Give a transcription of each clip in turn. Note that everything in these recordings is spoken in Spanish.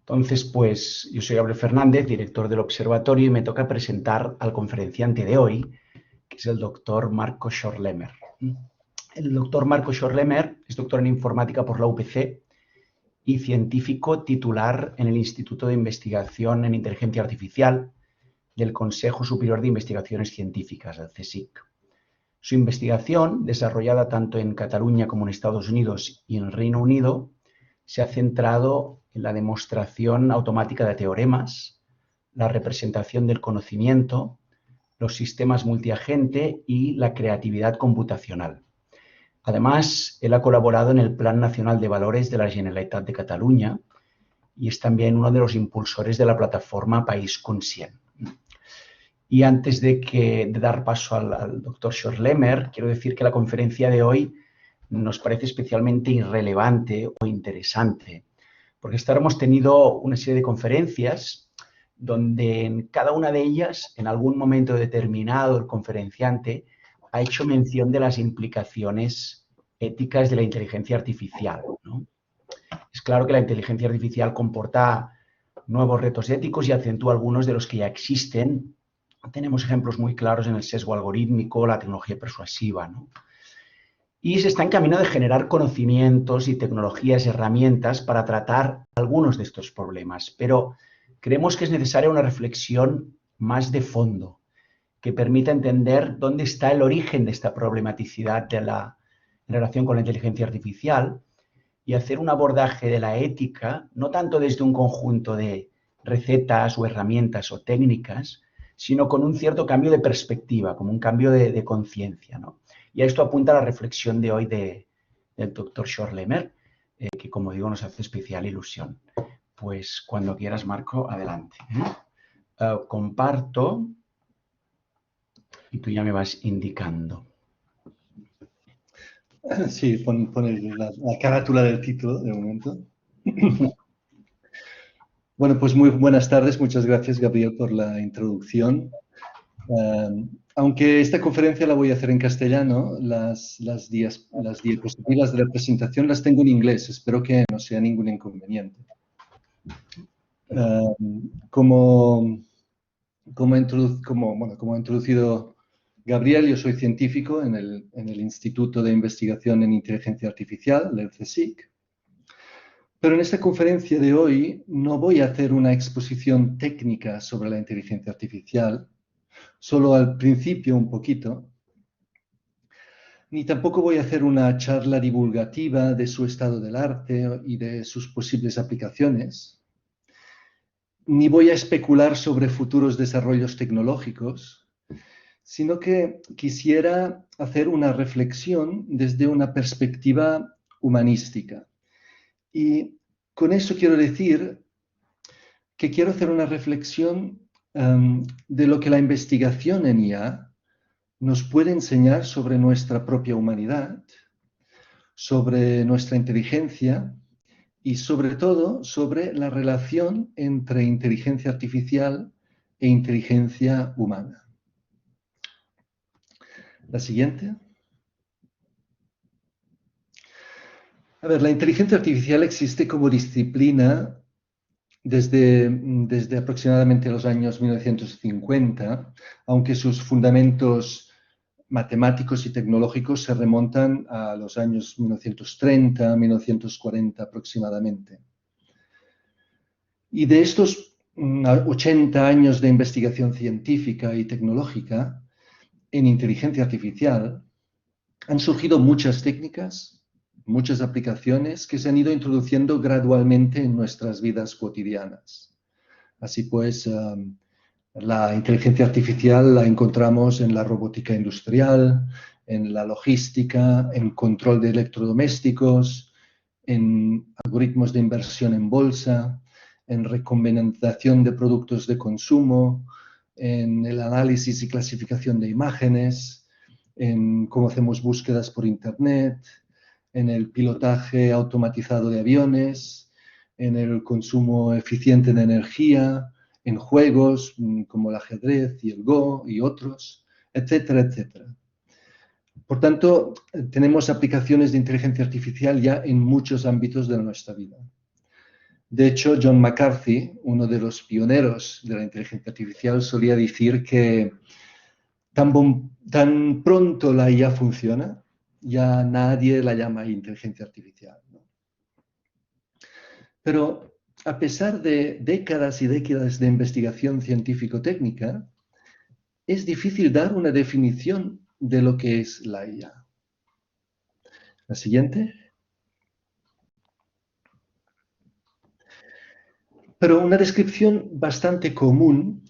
Entonces, pues yo soy Gabriel Fernández, director del observatorio, y me toca presentar al conferenciante de hoy, que es el doctor Marco Schorlemer. El doctor Marco Schorlemer es doctor en informática por la UPC y científico titular en el Instituto de Investigación en Inteligencia Artificial del Consejo Superior de Investigaciones Científicas, el CSIC. Su investigación, desarrollada tanto en Cataluña como en Estados Unidos y en el Reino Unido, se ha centrado en la demostración automática de teoremas, la representación del conocimiento, los sistemas multiagente y la creatividad computacional. Además, él ha colaborado en el Plan Nacional de Valores de la Generalitat de Cataluña y es también uno de los impulsores de la plataforma País Conscient. Y antes de dar paso al doctor Schorlemer, quiero decir que la conferencia de hoy nos parece especialmente irrelevante o interesante, porque hasta ahora hemos tenido una serie de conferencias donde en cada una de ellas, en algún momento determinado, el conferenciante ha hecho mención de las implicaciones éticas de la inteligencia artificial, ¿no? Es claro que la inteligencia artificial comporta nuevos retos éticos y acentúa algunos de los que ya existen. Tenemos ejemplos muy claros en el sesgo algorítmico, la tecnología persuasiva, ¿no? Y se está en camino de generar conocimientos y tecnologías y herramientas para tratar algunos de estos problemas, pero creemos que es necesaria una reflexión más de fondo que permita entender dónde está el origen de esta problematicidad en relación con la inteligencia artificial y hacer un abordaje de la ética, no tanto desde un conjunto de recetas o herramientas o técnicas, sino con un cierto cambio de perspectiva, como un cambio de conciencia, ¿no? Y a esto apunta la reflexión de hoy del doctor Schorlemer, que, como digo, nos hace especial ilusión. Pues cuando quieras, Marco, adelante. Comparto y tú ya me vas indicando. Sí, pon la carátula del título de momento. Bueno, pues muy buenas tardes. Muchas gracias, Gabriel, por la introducción. Aunque esta conferencia la voy a hacer en castellano, las diapositivas de la presentación las tengo en inglés. Espero que no sea ningún inconveniente. Como ha introducido Gabriel, yo soy científico en el Instituto de Investigación en Inteligencia Artificial, del CSIC. Pero en esta conferencia de hoy no voy a hacer una exposición técnica sobre la inteligencia artificial, solo al principio un poquito, ni tampoco voy a hacer una charla divulgativa de su estado del arte y de sus posibles aplicaciones, ni voy a especular sobre futuros desarrollos tecnológicos, sino que quisiera hacer una reflexión desde una perspectiva humanística. Y con eso quiero decir que quiero hacer una reflexión de lo que la investigación en IA nos puede enseñar sobre nuestra propia humanidad, sobre nuestra inteligencia y sobre todo sobre la relación entre inteligencia artificial e inteligencia humana. La siguiente. A ver, la inteligencia artificial existe como disciplina desde aproximadamente los años 1950, aunque sus fundamentos matemáticos y tecnológicos se remontan a los años 1930, 1940 aproximadamente. Y de estos 80 años de investigación científica y tecnológica en inteligencia artificial, han surgido muchas técnicas, muchas aplicaciones que se han ido introduciendo gradualmente en nuestras vidas cotidianas. Así pues, la inteligencia artificial la encontramos en la robótica industrial, en la logística, en control de electrodomésticos, en algoritmos de inversión en bolsa, en recomendación de productos de consumo, en el análisis y clasificación de imágenes, en cómo hacemos búsquedas por Internet, en el pilotaje automatizado de aviones, en el consumo eficiente de energía, en juegos como el ajedrez y el Go y otros, etcétera, etcétera. Por tanto, tenemos aplicaciones de inteligencia artificial ya en muchos ámbitos de nuestra vida. De hecho, John McCarthy, uno de los pioneros de la inteligencia artificial, solía decir que tan pronto la IA funciona, ya nadie la llama inteligencia artificial, ¿no? Pero a pesar de décadas y décadas de investigación científico-técnica, es difícil dar una definición de lo que es la IA. La siguiente. Pero una descripción bastante común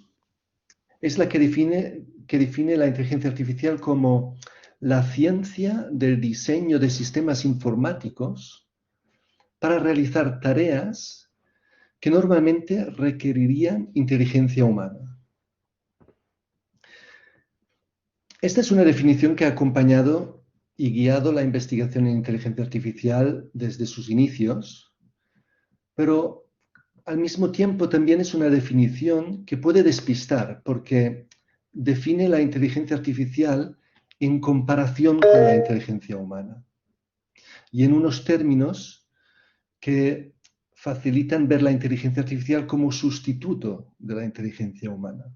es la que define la inteligencia artificial como la ciencia del diseño de sistemas informáticos para realizar tareas que normalmente requerirían inteligencia humana. Esta es una definición que ha acompañado y guiado la investigación en inteligencia artificial desde sus inicios, pero al mismo tiempo también es una definición que puede despistar porque define la inteligencia artificial en comparación con la inteligencia humana y en unos términos que facilitan ver la inteligencia artificial como sustituto de la inteligencia humana.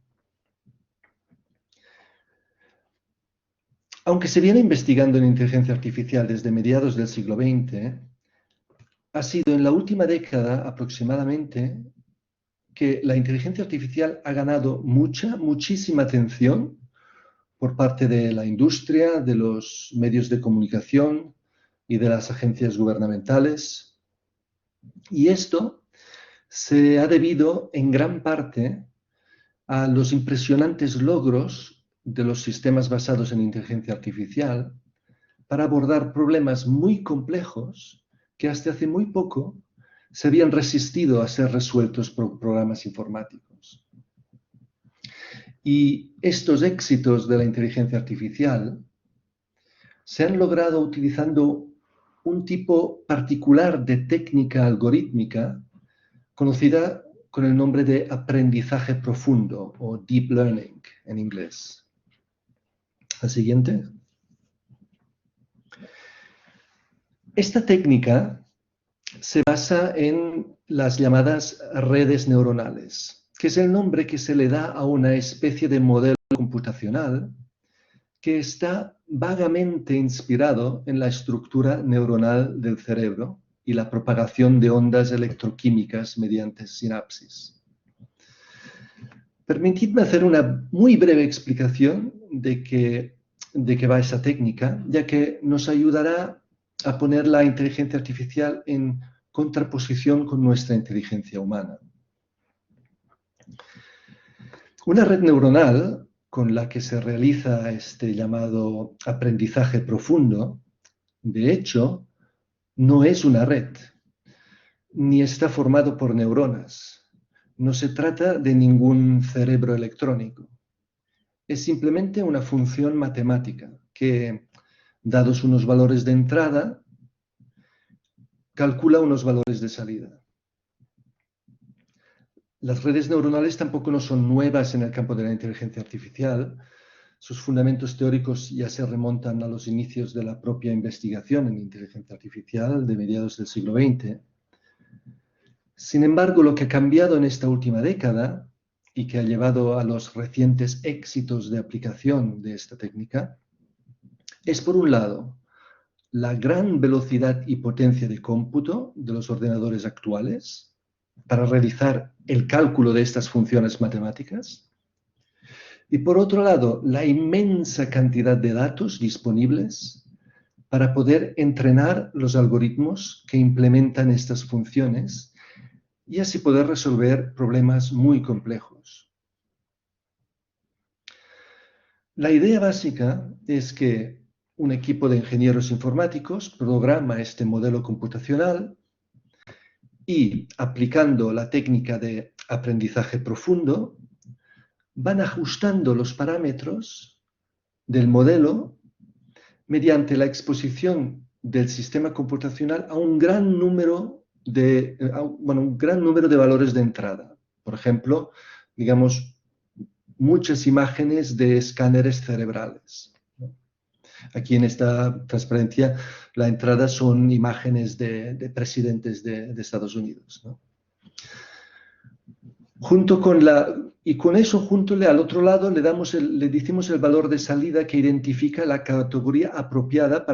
Aunque se viene investigando en inteligencia artificial desde mediados del siglo XX, ha sido en la última década aproximadamente que la inteligencia artificial ha ganado muchísima atención por parte de la industria, de los medios de comunicación y de las agencias gubernamentales. Y esto se ha debido en gran parte a los impresionantes logros de los sistemas basados en inteligencia artificial para abordar problemas muy complejos que hasta hace muy poco se habían resistido a ser resueltos por programas informáticos. Y estos éxitos de la inteligencia artificial se han logrado utilizando un tipo particular de técnica algorítmica conocida con el nombre de aprendizaje profundo o deep learning en inglés. La siguiente. Esta técnica se basa en las llamadas redes neuronales, que es el nombre que se le da a una especie de modelo computacional que está vagamente inspirado en la estructura neuronal del cerebro y la propagación de ondas electroquímicas mediante sinapsis. Permitidme hacer una muy breve explicación de qué va esa técnica, ya que nos ayudará a poner la inteligencia artificial en contraposición con nuestra inteligencia humana. Una red neuronal con la que se realiza este llamado aprendizaje profundo, de hecho, no es una red, ni está formado por neuronas. No se trata de ningún cerebro electrónico. Es simplemente una función matemática que, dados unos valores de entrada, calcula unos valores de salida. Las redes neuronales tampoco no son nuevas en el campo de la inteligencia artificial. Sus fundamentos teóricos ya se remontan a los inicios de la propia investigación en inteligencia artificial de mediados del siglo XX. Sin embargo, lo que ha cambiado en esta última década y que ha llevado a los recientes éxitos de aplicación de esta técnica es, por un lado, la gran velocidad y potencia de cómputo de los ordenadores actuales para realizar el cálculo de estas funciones matemáticas. Y por otro lado, la inmensa cantidad de datos disponibles para poder entrenar los algoritmos que implementan estas funciones y así poder resolver problemas muy complejos. La idea básica es que un equipo de ingenieros informáticos programa este modelo computacional y, aplicando la técnica de aprendizaje profundo, van ajustando los parámetros del modelo mediante la exposición del sistema computacional a un gran número de valores de entrada. Por ejemplo, digamos, muchas imágenes de escáneres cerebrales, ¿no? Aquí en esta transparencia la entrada son imágenes de presidentes de Estados Unidos, ¿no? Y con eso, al otro lado, le decimos el valor de salida que identifica la categoría apropiada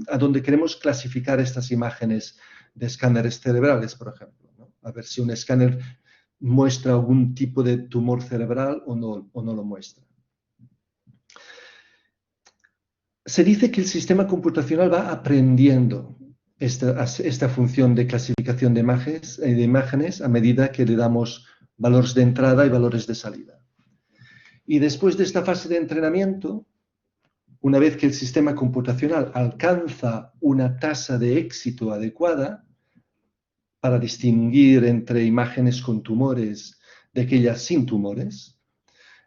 a donde queremos clasificar estas imágenes de escáneres cerebrales, por ejemplo, ¿no? A ver si un escáner muestra algún tipo de tumor cerebral o no lo muestra. Se dice que el sistema computacional va aprendiendo esta función de clasificación de imágenes a medida que le damos valores de entrada y valores de salida. Y después de esta fase de entrenamiento, una vez que el sistema computacional alcanza una tasa de éxito adecuada para distinguir entre imágenes con tumores de aquellas sin tumores,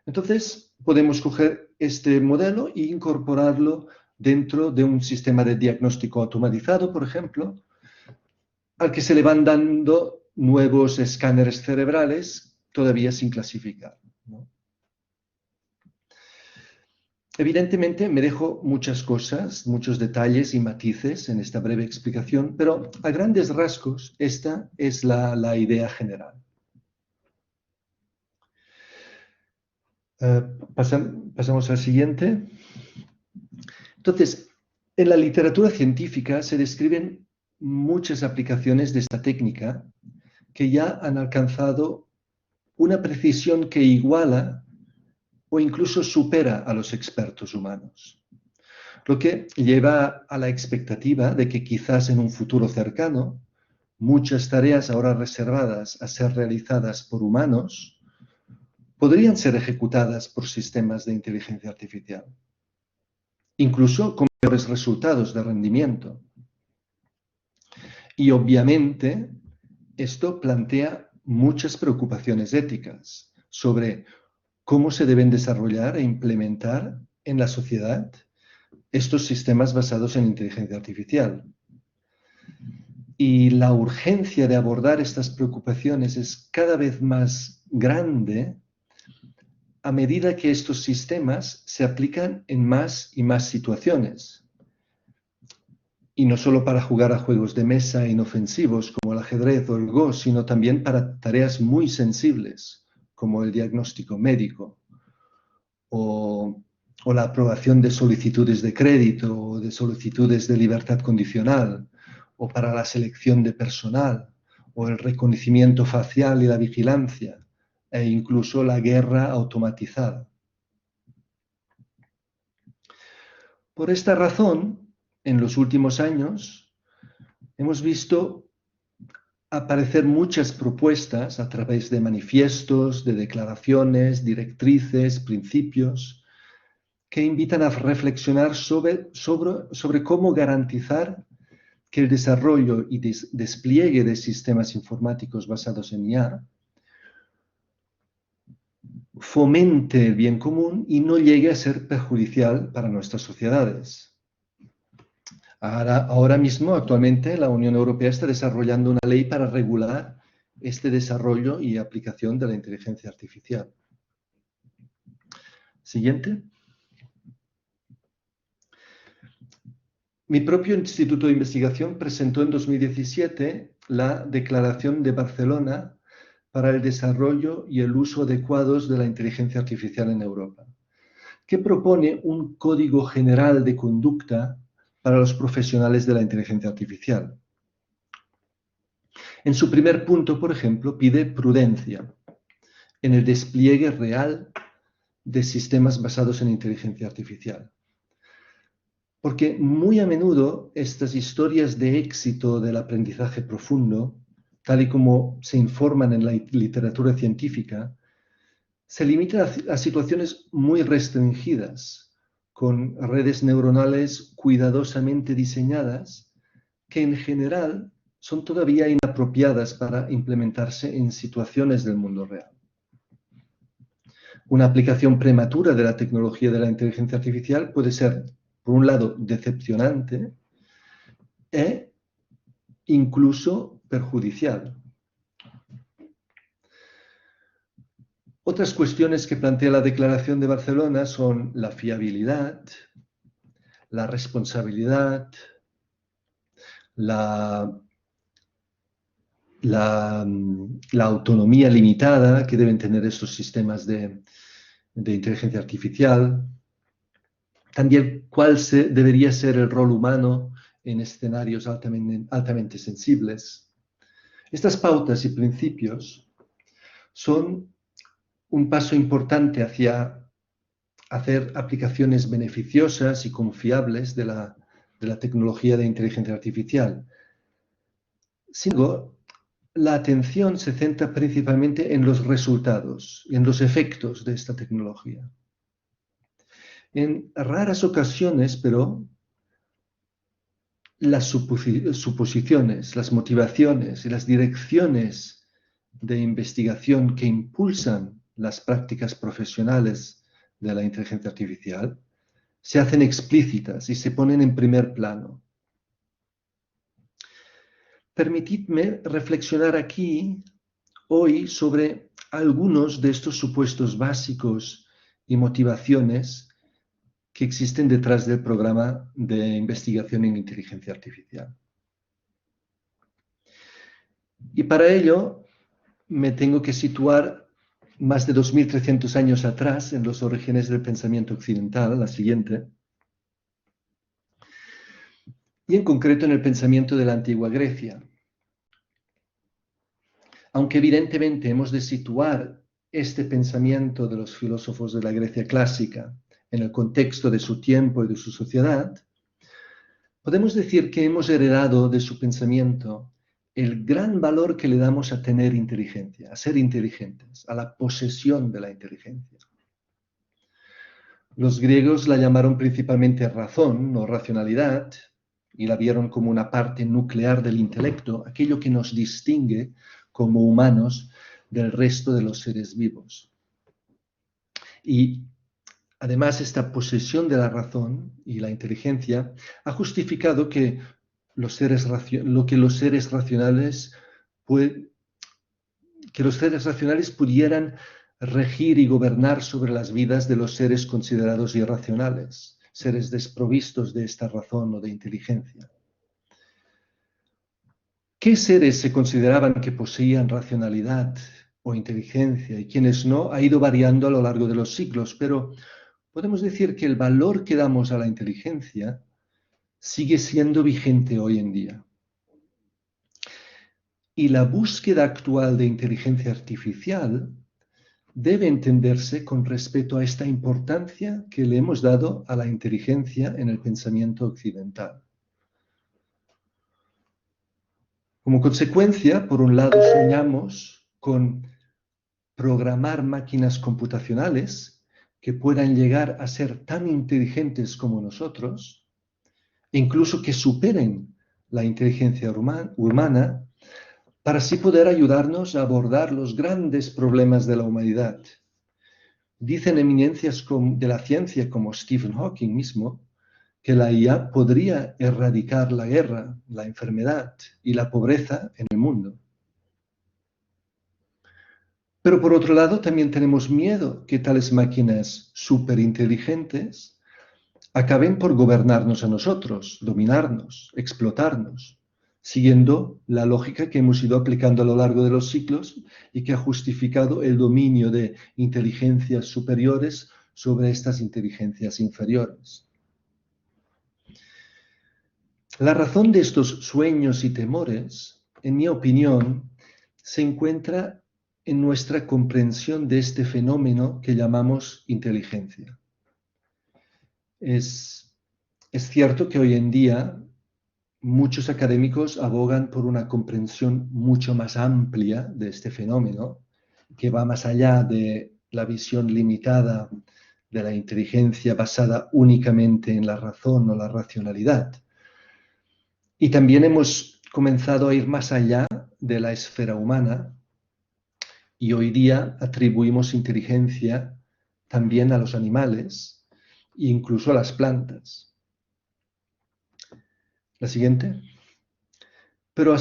entonces podemos coger este modelo e incorporarlo dentro de un sistema de diagnóstico automatizado, por ejemplo, al que se le van dando nuevos escáneres cerebrales todavía sin clasificar, ¿no? Evidentemente me dejo muchas cosas, muchos detalles y matices en esta breve explicación, pero a grandes rasgos esta es la idea general. Pasamos al siguiente. Entonces, en la literatura científica se describen muchas aplicaciones de esta técnica que ya han alcanzado una precisión que iguala o incluso supera a los expertos humanos, lo que lleva a la expectativa de que quizás en un futuro cercano muchas tareas ahora reservadas a ser realizadas por humanos podrían ser ejecutadas por sistemas de inteligencia artificial, incluso con mejores resultados de rendimiento. Y obviamente esto plantea muchas preocupaciones éticas sobre cómo se deben desarrollar e implementar en la sociedad estos sistemas basados en inteligencia artificial. Y la urgencia de abordar estas preocupaciones es cada vez más grande a medida que estos sistemas se aplican en más y más situaciones. Y no solo para jugar a juegos de mesa inofensivos como el ajedrez o el Go, sino también para tareas muy sensibles como el diagnóstico médico o la aprobación de solicitudes de crédito o de solicitudes de libertad condicional, o para la selección de personal, o el reconocimiento facial y la vigilancia, e incluso la guerra automatizada. Por esta razón, en los últimos años, hemos visto aparecer muchas propuestas a través de manifiestos, de declaraciones, directrices, principios, que invitan a reflexionar sobre cómo garantizar que el desarrollo y despliegue de sistemas informáticos basados en IA fomente el bien común y no llegue a ser perjudicial para nuestras sociedades. Ahora mismo, actualmente, la Unión Europea está desarrollando una ley para regular este desarrollo y aplicación de la inteligencia artificial. Siguiente. Mi propio instituto de investigación presentó en 2017 la Declaración de Barcelona para el desarrollo y el uso adecuados de la inteligencia artificial en Europa, que propone un código general de conducta para los profesionales de la inteligencia artificial. En su primer punto, por ejemplo, pide prudencia en el despliegue real de sistemas basados en inteligencia artificial. Porque muy a menudo estas historias de éxito del aprendizaje profundo, tal y como se informan en la literatura científica, se limitan a situaciones muy restringidas, con redes neuronales cuidadosamente diseñadas, que en general son todavía inapropiadas para implementarse en situaciones del mundo real. Una aplicación prematura de la tecnología de la inteligencia artificial puede ser, por un lado, decepcionante e incluso perjudicial. Otras cuestiones que plantea la Declaración de Barcelona son la fiabilidad, la responsabilidad, la autonomía limitada que deben tener estos sistemas de inteligencia artificial. También cuál debería ser el rol humano en escenarios altamente sensibles. Estas pautas y principios son un paso importante hacia hacer aplicaciones beneficiosas y confiables de la tecnología de inteligencia artificial. Sin embargo, la atención se centra principalmente en los resultados y en los efectos de esta tecnología. En raras ocasiones, pero, las suposiciones, las motivaciones y las direcciones de investigación que impulsan las prácticas profesionales de la inteligencia artificial se hacen explícitas y se ponen en primer plano. Permitidme reflexionar aquí hoy sobre algunos de estos supuestos básicos y motivaciones que existen detrás del programa de investigación en inteligencia artificial. Y para ello me tengo que situar más de 2300 años atrás en los orígenes del pensamiento occidental, la siguiente, y en concreto en el pensamiento de la antigua Grecia. Aunque evidentemente hemos de situar este pensamiento de los filósofos de la Grecia clásica en el contexto de su tiempo y de su sociedad, podemos decir que hemos heredado de su pensamiento el gran valor que le damos a tener inteligencia, a ser inteligentes, a la posesión de la inteligencia. Los griegos la llamaron principalmente razón o racionalidad y la vieron como una parte nuclear del intelecto, aquello que nos distingue como humanos del resto de los seres vivos. Y además, esta posesión de la razón y la inteligencia ha justificado que los seres racionales pudieran regir y gobernar sobre las vidas de los seres considerados irracionales, seres desprovistos de esta razón o de inteligencia. ¿Qué seres se consideraban que poseían racionalidad o inteligencia y quiénes no? Ha ido variando a lo largo de los siglos, pero podemos decir que el valor que damos a la inteligencia sigue siendo vigente hoy en día. Y la búsqueda actual de inteligencia artificial debe entenderse con respecto a esta importancia que le hemos dado a la inteligencia en el pensamiento occidental. Como consecuencia, por un lado, soñamos con programar máquinas computacionales que puedan llegar a ser tan inteligentes como nosotros, e incluso que superen la inteligencia humana, para así poder ayudarnos a abordar los grandes problemas de la humanidad. Dicen eminencias de la ciencia como Stephen Hawking mismo, que la IA podría erradicar la guerra, la enfermedad y la pobreza en el mundo. Pero por otro lado, también tenemos miedo que tales máquinas superinteligentes acaben por gobernarnos a nosotros, dominarnos, explotarnos, siguiendo la lógica que hemos ido aplicando a lo largo de los siglos y que ha justificado el dominio de inteligencias superiores sobre estas inteligencias inferiores. La razón de estos sueños y temores, en mi opinión, se encuentra en nuestra comprensión de este fenómeno que llamamos inteligencia. Es cierto que hoy en día muchos académicos abogan por una comprensión mucho más amplia de este fenómeno, que va más allá de la visión limitada de la inteligencia basada únicamente en la razón o la racionalidad. Y también hemos comenzado a ir más allá de la esfera humana y hoy día atribuimos inteligencia también a los animales e incluso a las plantas. La siguiente. Pero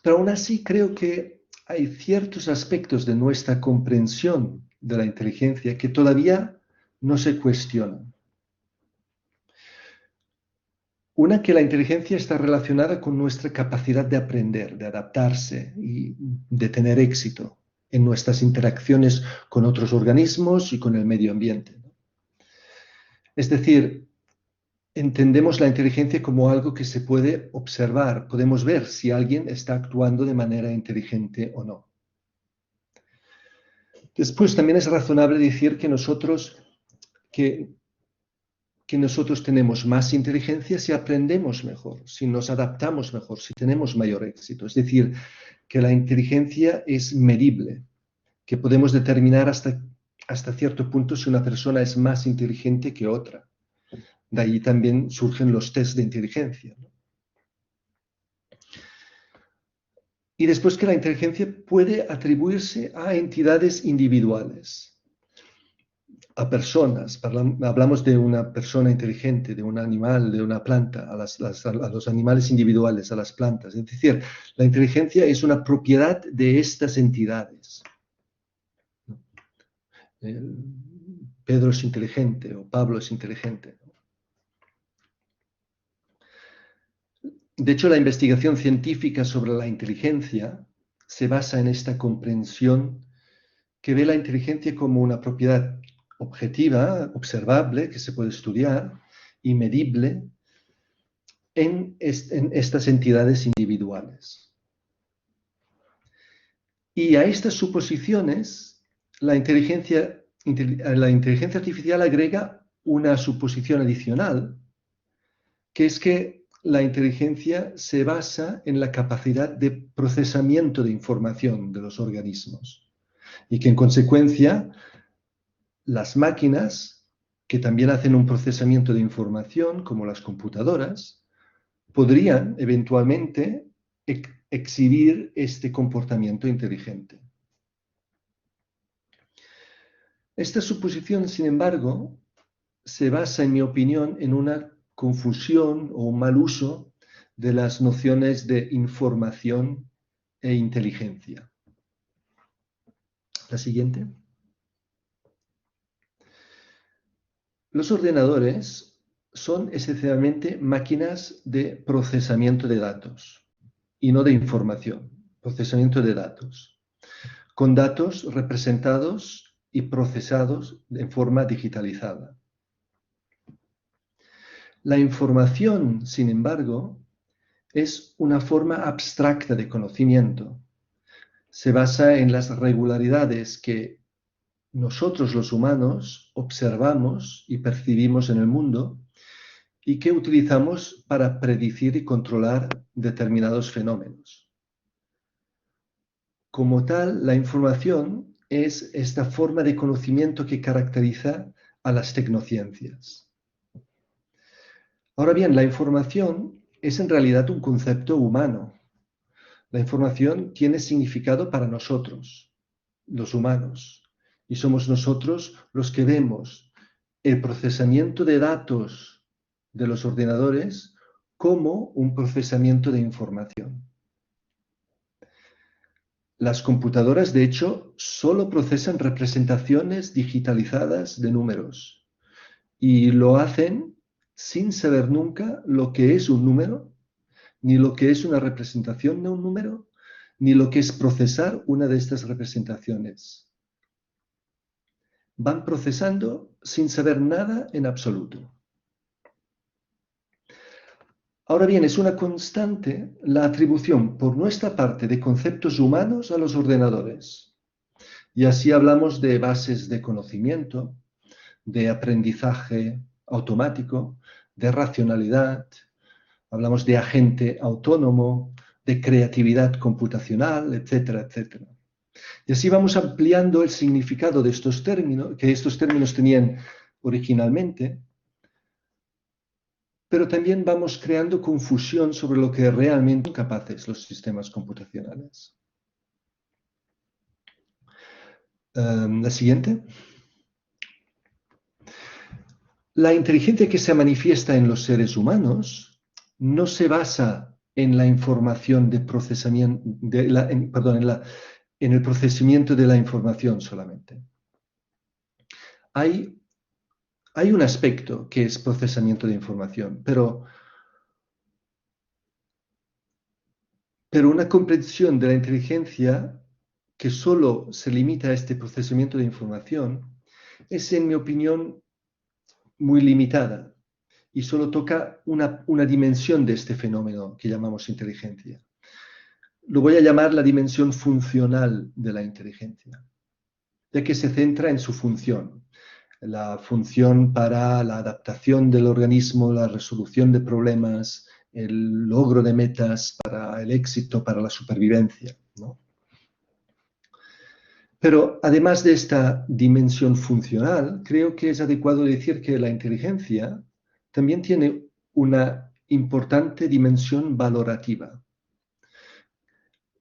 aún así creo que hay ciertos aspectos de nuestra comprensión de la inteligencia que todavía no se cuestionan. Una, que la inteligencia está relacionada con nuestra capacidad de aprender, de adaptarse y de tener éxito en nuestras interacciones con otros organismos y con el medio ambiente. Es decir, entendemos la inteligencia como algo que se puede observar, podemos ver si alguien está actuando de manera inteligente o no. Después, también es razonable decir que nosotros tenemos más inteligencia si aprendemos mejor, si nos adaptamos mejor, si tenemos mayor éxito. Es decir, que la inteligencia es medible, que podemos determinar hasta cierto punto si una persona es más inteligente que otra. De ahí también surgen los test de inteligencia, ¿no? Y después, que la inteligencia puede atribuirse a entidades individuales, a personas. Hablamos de una persona inteligente, de un animal, de una planta, a los animales individuales, a las plantas. Es decir, la inteligencia es una propiedad de estas entidades. Pedro es inteligente o Pablo es inteligente. De hecho, la investigación científica sobre la inteligencia se basa en esta comprensión que ve la inteligencia como una propiedad objetiva, observable, que se puede estudiar y medible en estas entidades individuales. Y a estas suposiciones, la inteligencia artificial agrega una suposición adicional, que es que la inteligencia se basa en la capacidad de procesamiento de información de los organismos y que en consecuencia las máquinas, que también hacen un procesamiento de información, como las computadoras, podrían eventualmente exhibir este comportamiento inteligente. Esta suposición, sin embargo, se basa, en mi opinión, en una confusión o un mal uso de las nociones de información e inteligencia. La siguiente. Los ordenadores son esencialmente máquinas de procesamiento de datos y no de información, procesamiento de datos, con datos representados y procesados en forma digitalizada. La información, sin embargo, es una forma abstracta de conocimiento. Se basa en las regularidades que nosotros los humanos observamos y percibimos en el mundo y que utilizamos para predecir y controlar determinados fenómenos. Como tal, la información es esta forma de conocimiento que caracteriza a las tecnociencias. Ahora bien, la información es en realidad un concepto humano. La información tiene significado para nosotros, los humanos, y somos nosotros los que vemos el procesamiento de datos de los ordenadores como un procesamiento de información. Las computadoras, de hecho, solo procesan representaciones digitalizadas de números y lo hacen sin saber nunca lo que es un número, ni lo que es una representación de un número, ni lo que es procesar una de estas representaciones. Van procesando sin saber nada en absoluto. Ahora bien, es una constante la atribución por nuestra parte de conceptos humanos a los ordenadores. Y así hablamos de bases de conocimiento, de aprendizaje automático, de racionalidad, hablamos de agente autónomo, de creatividad computacional, etcétera, etcétera. Y así vamos ampliando el significado de estos términos, que estos términos tenían originalmente, pero también vamos creando confusión sobre lo que realmente son capaces los sistemas computacionales. La siguiente. La inteligencia que se manifiesta en los seres humanos no se basa en la información de procesamiento, en el procesamiento de la información solamente. Hay un aspecto que es procesamiento de información, pero Pero una comprensión de la inteligencia que solo se limita a este procesamiento de información es, en mi opinión, muy limitada y solo toca una dimensión de este fenómeno que llamamos inteligencia. Lo voy a llamar la dimensión funcional de la inteligencia, ya que se centra en su función. La función para la adaptación del organismo, la resolución de problemas, el logro de metas, para el éxito, para la supervivencia, ¿no? Pero además de esta dimensión funcional, creo que es adecuado decir que la inteligencia también tiene una importante dimensión valorativa,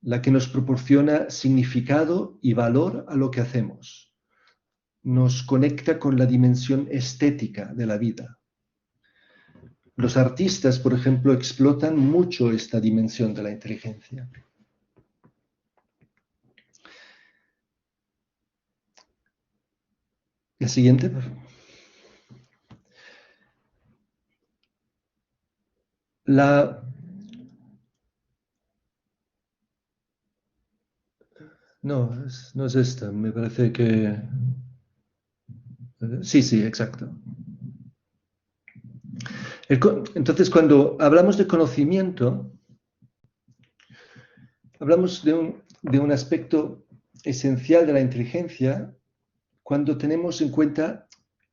la que nos proporciona significado y valor a lo que hacemos. Nos conecta con la dimensión estética de la vida. Los artistas, por ejemplo, explotan mucho esta dimensión de la inteligencia. La siguiente, por favor. No, no es esta, me parece que... Sí, exacto. Entonces, cuando hablamos de conocimiento, hablamos de un aspecto esencial de la inteligencia cuando tenemos en cuenta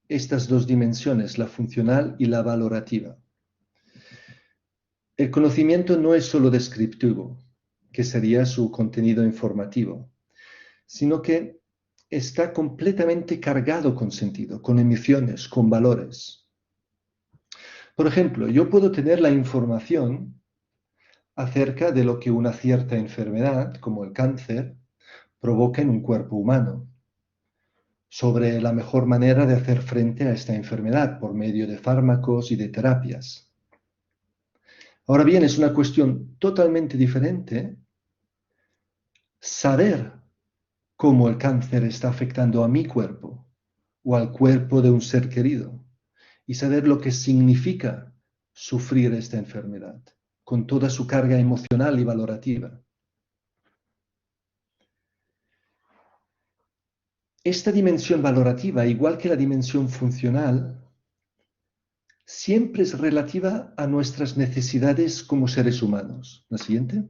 estas dos dimensiones, la funcional y la valorativa. El conocimiento no es solo descriptivo, que sería su contenido informativo, sino que está completamente cargado con sentido, con emociones, con valores. Por ejemplo, yo puedo tener la información acerca de lo que una cierta enfermedad, como el cáncer, provoca en un cuerpo humano, sobre la mejor manera de hacer frente a esta enfermedad por medio de fármacos y de terapias. Ahora bien, es una cuestión totalmente diferente saber cómo el cáncer está afectando a mi cuerpo o al cuerpo de un ser querido y saber lo que significa sufrir esta enfermedad con toda su carga emocional y valorativa. Esta dimensión valorativa, igual que la dimensión funcional, siempre es relativa a nuestras necesidades como seres humanos. ¿La siguiente?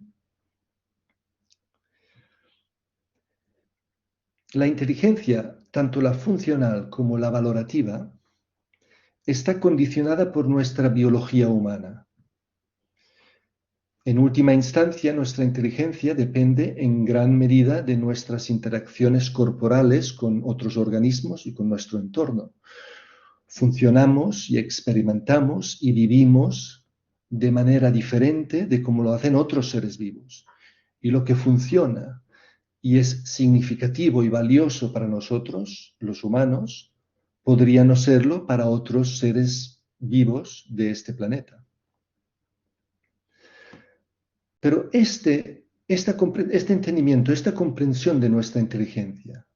La inteligencia, tanto la funcional como la valorativa, está condicionada por nuestra biología humana. En última instancia, nuestra inteligencia depende en gran medida de nuestras interacciones corporales con otros organismos y con nuestro entorno. Funcionamos y experimentamos y vivimos de manera diferente de como lo hacen otros seres vivos. Y lo que funciona y es significativo y valioso para nosotros, los humanos, podría no serlo para otros seres vivos de este planeta. Pero este entendimiento, esta comprensión de nuestra inteligencia,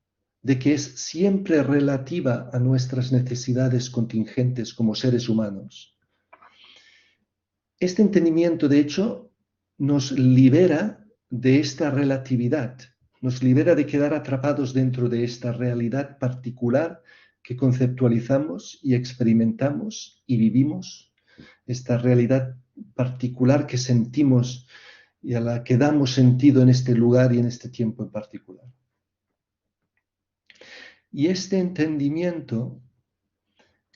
de que es siempre relativa a nuestras necesidades contingentes como seres humanos, este entendimiento, de hecho, nos libera de esta relatividad, nos libera de quedar atrapados dentro de esta realidad particular que conceptualizamos y experimentamos y vivimos, esta realidad particular que sentimos y a la que damos sentido en este lugar y en este tiempo en particular. Y este entendimiento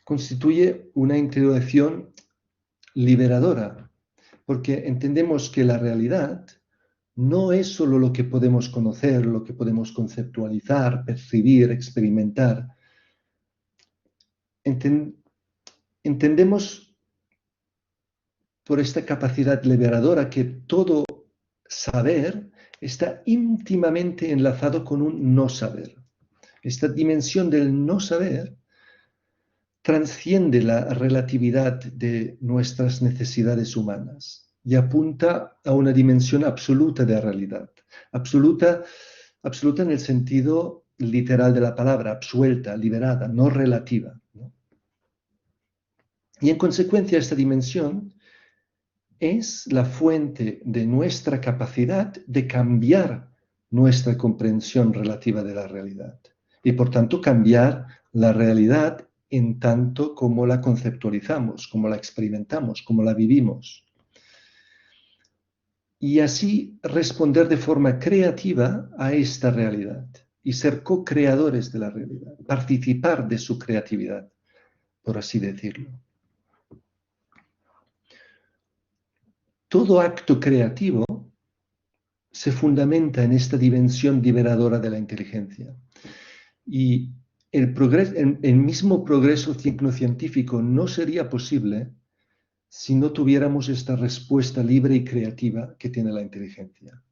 constituye una introducción liberadora, porque entendemos que la realidad no es solo lo que podemos conocer, lo que podemos conceptualizar, percibir, experimentar. Entendemos por esta capacidad liberadora que todo saber está íntimamente enlazado con un no saber. Esta dimensión del no saber transciende la relatividad de nuestras necesidades humanas y apunta a una dimensión absoluta de realidad. Absoluta en el sentido literal de la palabra, absuelta, liberada, no relativa, ¿no? Y en consecuencia esta dimensión es la fuente de nuestra capacidad de cambiar nuestra comprensión relativa de la realidad y por tanto cambiar la realidad en tanto como la conceptualizamos, como la experimentamos, como la vivimos. Y así responder de forma creativa a esta realidad y ser co-creadores de la realidad, participar de su creatividad, por así decirlo. Todo acto creativo se fundamenta en esta dimensión liberadora de la inteligencia. Y el mismo progreso tecnocientífico no sería posible si no tuviéramos esta respuesta libre y creativa que tiene la inteligencia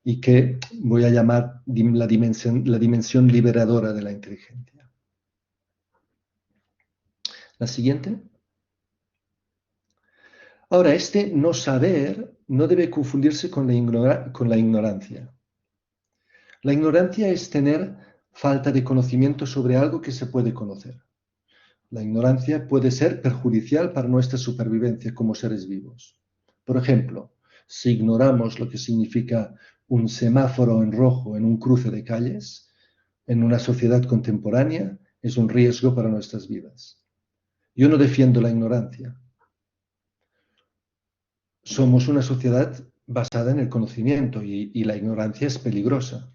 y que voy a llamar la dimensión liberadora de la inteligencia. La siguiente. Ahora, este no saber no debe confundirse con la ignorancia. La ignorancia es tener falta de conocimiento sobre algo que se puede conocer. La ignorancia puede ser perjudicial para nuestra supervivencia como seres vivos. Por ejemplo, si ignoramos lo que significa un semáforo en rojo en un cruce de calles, en una sociedad contemporánea, es un riesgo para nuestras vidas. Yo no defiendo la ignorancia. Somos una sociedad basada en el conocimiento y la ignorancia es peligrosa.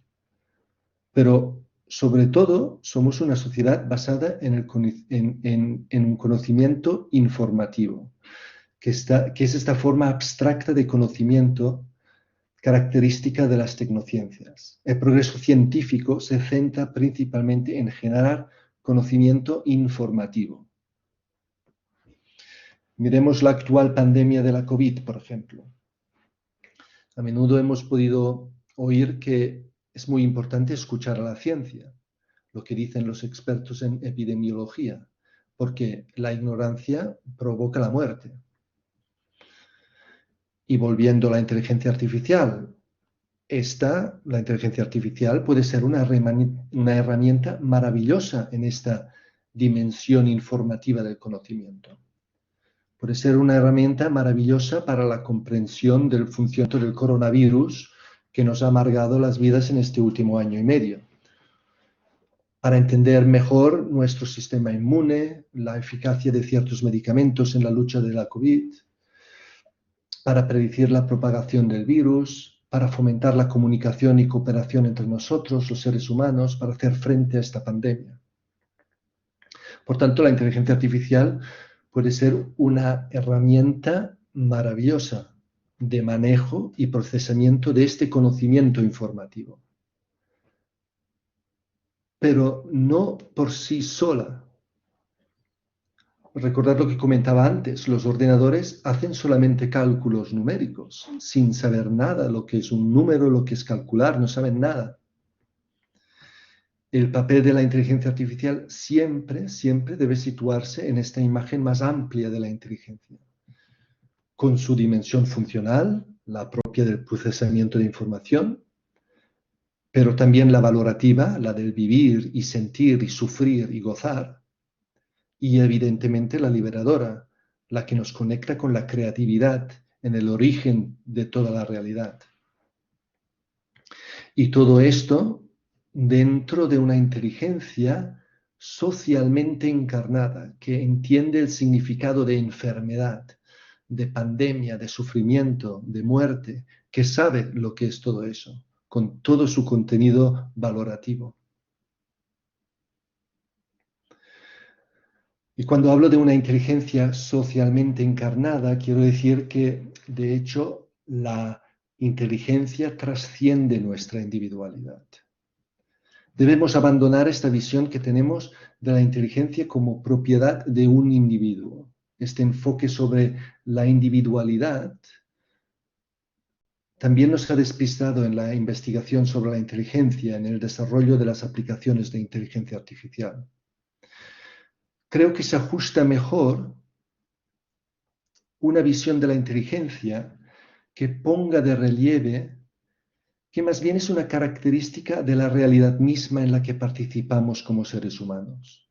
Pero sobre todo somos una sociedad basada en un conocimiento informativo, que es esta forma abstracta de conocimiento característica de las tecnociencias. El progreso científico se centra principalmente en generar conocimiento informativo. Miremos la actual pandemia de la COVID, por ejemplo. A menudo hemos podido oír que es muy importante escuchar a la ciencia, lo que dicen los expertos en epidemiología, porque la ignorancia provoca la muerte. Y volviendo a la inteligencia artificial, la inteligencia artificial puede ser una herramienta maravillosa en esta dimensión informativa del conocimiento. Puede ser una herramienta maravillosa para la comprensión del funcionamiento del coronavirus que nos ha amargado las vidas en este último año y medio. Para entender mejor nuestro sistema inmune, la eficacia de ciertos medicamentos en la lucha de la COVID, para predecir la propagación del virus, para fomentar la comunicación y cooperación entre nosotros, los seres humanos, para hacer frente a esta pandemia. Por tanto, la inteligencia artificial puede ser una herramienta maravillosa de manejo y procesamiento de este conocimiento informativo. Pero no por sí sola. Recordad lo que comentaba antes, los ordenadores hacen solamente cálculos numéricos, sin saber nada, lo que es un número, lo que es calcular, no saben nada. El papel de la inteligencia artificial siempre debe situarse en esta imagen más amplia de la inteligencia, con su dimensión funcional, la propia del procesamiento de información, pero también la valorativa, la del vivir y sentir y sufrir y gozar, y evidentemente la liberadora, la que nos conecta con la creatividad en el origen de toda la realidad. Y todo esto dentro de una inteligencia socialmente encarnada, que entiende el significado de enfermedad, de pandemia, de sufrimiento, de muerte, que sabe lo que es todo eso, con todo su contenido valorativo. Y cuando hablo de una inteligencia socialmente encarnada, quiero decir que, de hecho, la inteligencia trasciende nuestra individualidad. Debemos abandonar esta visión que tenemos de la inteligencia como propiedad de un individuo. Este enfoque sobre la individualidad también nos ha despistado en la investigación sobre la inteligencia, en el desarrollo de las aplicaciones de inteligencia artificial. Creo que se ajusta mejor una visión de la inteligencia que ponga de relieve que más bien es una característica de la realidad misma en la que participamos como seres humanos.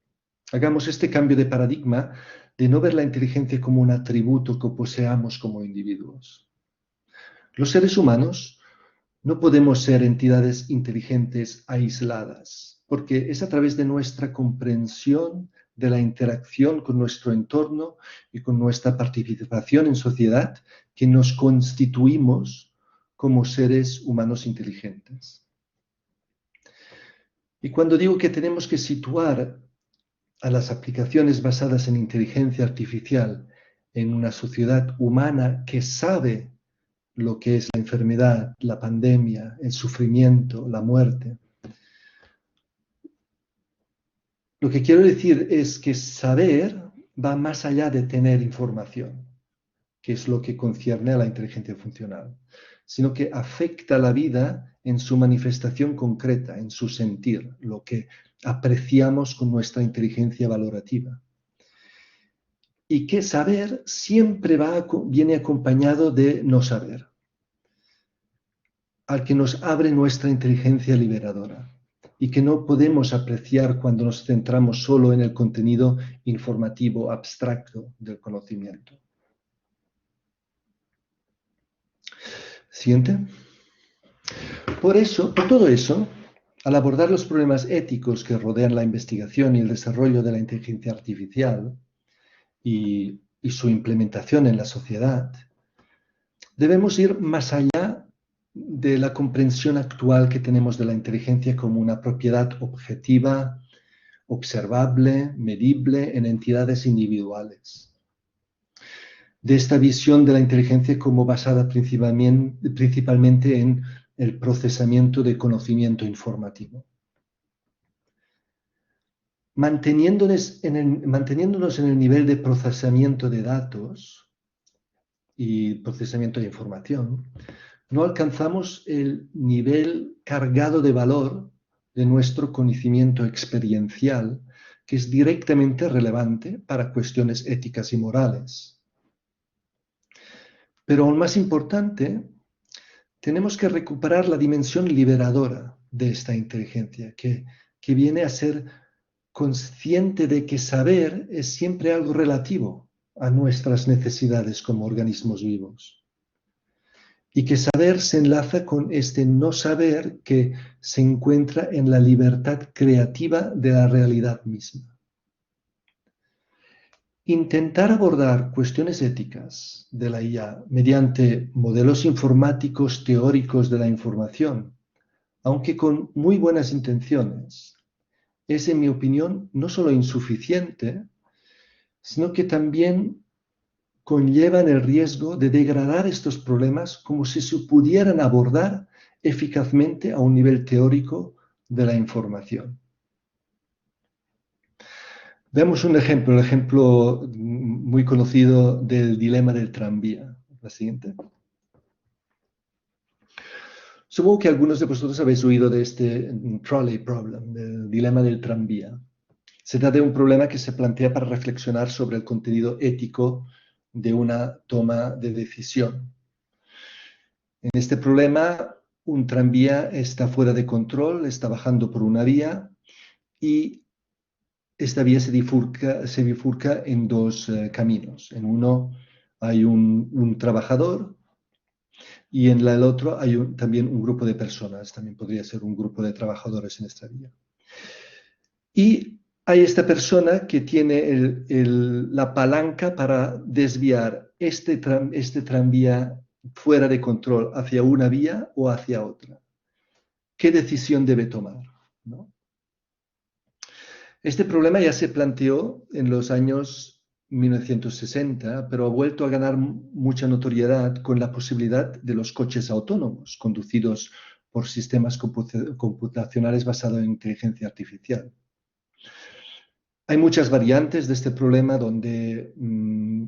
Hagamos este cambio de paradigma de no ver la inteligencia como un atributo que poseamos como individuos. Los seres humanos no podemos ser entidades inteligentes aisladas, porque es a través de nuestra comprensión de la interacción con nuestro entorno y con nuestra participación en sociedad que nos constituimos como seres humanos inteligentes. Y cuando digo que tenemos que situar a las aplicaciones basadas en inteligencia artificial en una sociedad humana que sabe lo que es la enfermedad, la pandemia, el sufrimiento, la muerte, lo que quiero decir es que saber va más allá de tener información, que es lo que concierne a la inteligencia funcional, sino que afecta la vida en su manifestación concreta, en su sentir, lo que apreciamos con nuestra inteligencia valorativa. Y que saber siempre viene acompañado de no saber, al que nos abre nuestra inteligencia liberadora y que no podemos apreciar cuando nos centramos solo en el contenido informativo abstracto del conocimiento. Siguiente. Por todo eso, al abordar los problemas éticos que rodean la investigación y el desarrollo de la inteligencia artificial y su implementación en la sociedad, debemos ir más allá de la comprensión actual que tenemos de la inteligencia como una propiedad objetiva, observable, medible en entidades individuales. De esta visión de la inteligencia como basada principalmente en el procesamiento de conocimiento informativo. Manteniéndonos en el nivel de procesamiento de datos y procesamiento de información, no alcanzamos el nivel cargado de valor de nuestro conocimiento experiencial, que es directamente relevante para cuestiones éticas y morales. Pero aún más importante, tenemos que recuperar la dimensión liberadora de esta inteligencia, que viene a ser consciente de que saber es siempre algo relativo a nuestras necesidades como organismos vivos. Y que saber se enlaza con este no saber que se encuentra en la libertad creativa de la realidad misma. Intentar abordar cuestiones éticas de la IA mediante modelos informáticos teóricos de la información, aunque con muy buenas intenciones, es, en mi opinión, no solo insuficiente, sino que también conllevan el riesgo de degradar estos problemas como si se pudieran abordar eficazmente a un nivel teórico de la información. Veamos un ejemplo, el ejemplo muy conocido del dilema del tranvía. La siguiente. Supongo que algunos de vosotros habéis oído de este trolley problem, del dilema del tranvía. Se trata de un problema que se plantea para reflexionar sobre el contenido ético de una toma de decisión. En este problema, un tranvía está fuera de control, está bajando por una vía y esta vía se bifurca en dos caminos. En uno hay un trabajador y en el otro hay también un grupo de personas. También podría ser un grupo de trabajadores en esta vía. Y hay esta persona que tiene la palanca para desviar este tranvía fuera de control hacia una vía o hacia otra. ¿Qué decisión debe tomar? ¿No? Este problema ya se planteó en los años 1960, pero ha vuelto a ganar mucha notoriedad con la posibilidad de los coches autónomos, conducidos por sistemas computacionales basados en inteligencia artificial. Hay muchas variantes de este problema donde uno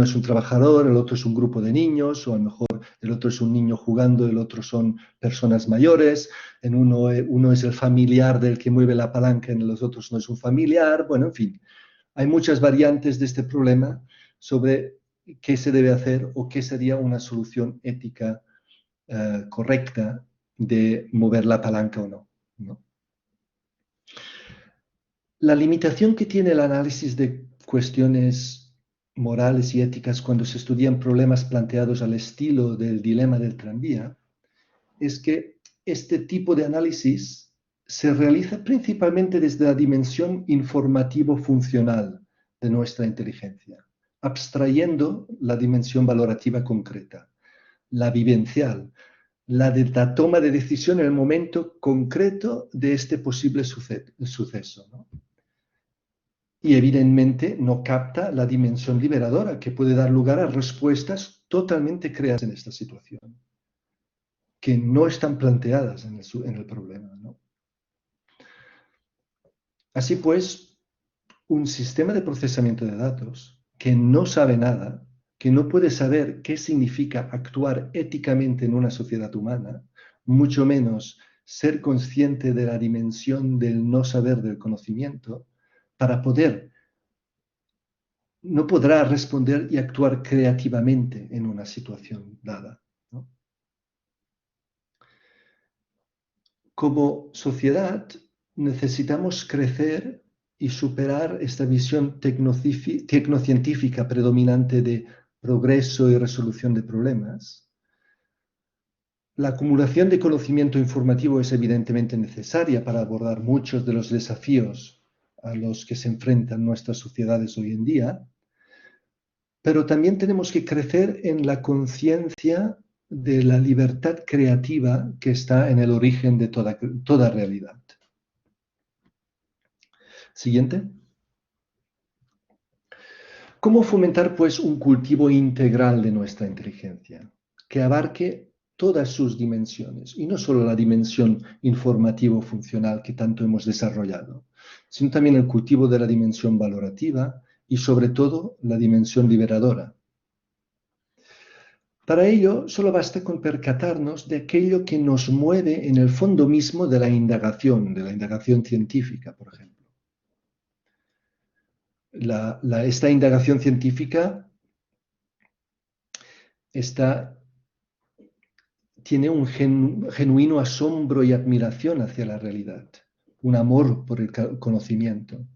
es un trabajador, el otro es un grupo de niños, o a lo mejor el otro es un niño jugando, el otro son personas mayores, en uno es el familiar del que mueve la palanca, en los otros no es un familiar. Bueno, en fin, hay muchas variantes de este problema sobre qué se debe hacer o qué sería una solución ética correcta de mover la palanca o no, ¿no? La limitación que tiene el análisis de cuestiones morales y éticas cuando se estudian problemas planteados al estilo del dilema del tranvía es que este tipo de análisis se realiza principalmente desde la dimensión informativo-funcional de nuestra inteligencia, abstrayendo la dimensión valorativa concreta, la vivencial, la de la toma de decisión en el momento concreto de este posible suceso, ¿no? Y evidentemente no capta la dimensión liberadora que puede dar lugar a respuestas totalmente creadas en esta situación, que no están planteadas en el problema, ¿no? Así pues, un sistema de procesamiento de datos que no sabe nada, que no puede saber qué significa actuar éticamente en una sociedad humana, mucho menos ser consciente de la dimensión del no saber del conocimiento, no podrá responder y actuar creativamente en una situación dada, ¿no? Como sociedad necesitamos crecer y superar esta visión tecnocientífica predominante de progreso y resolución de problemas. La acumulación de conocimiento informativo es evidentemente necesaria para abordar muchos de los desafíos a los que se enfrentan nuestras sociedades hoy en día, pero también tenemos que crecer en la conciencia de la libertad creativa que está en el origen de toda realidad. Siguiente. ¿Cómo fomentar, pues, un cultivo integral de nuestra inteligencia que abarque todas sus dimensiones y no solo la dimensión informativo-funcional que tanto hemos desarrollado, sino también el cultivo de la dimensión valorativa y, sobre todo, la dimensión liberadora? Para ello, solo basta con percatarnos de aquello que nos mueve en el fondo mismo de la indagación científica, por ejemplo. Esta indagación científica tiene un genuino asombro y admiración hacia la realidad, un amor por el conocimiento.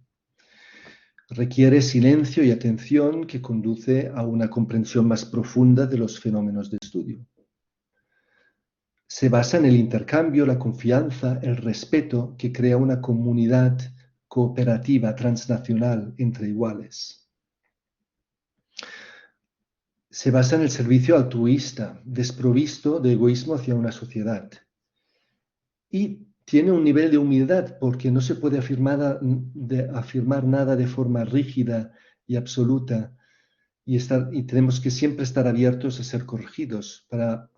Requiere silencio y atención que conduce a una comprensión más profunda de los fenómenos de estudio. Se basa en el intercambio, la confianza, el respeto que crea una comunidad cooperativa transnacional entre iguales. Se basa en el servicio altruista, desprovisto de egoísmo hacia una sociedad. Y tiene un nivel de humildad porque no se puede afirmar nada de forma rígida y absoluta y tenemos que siempre estar abiertos a ser corregidos para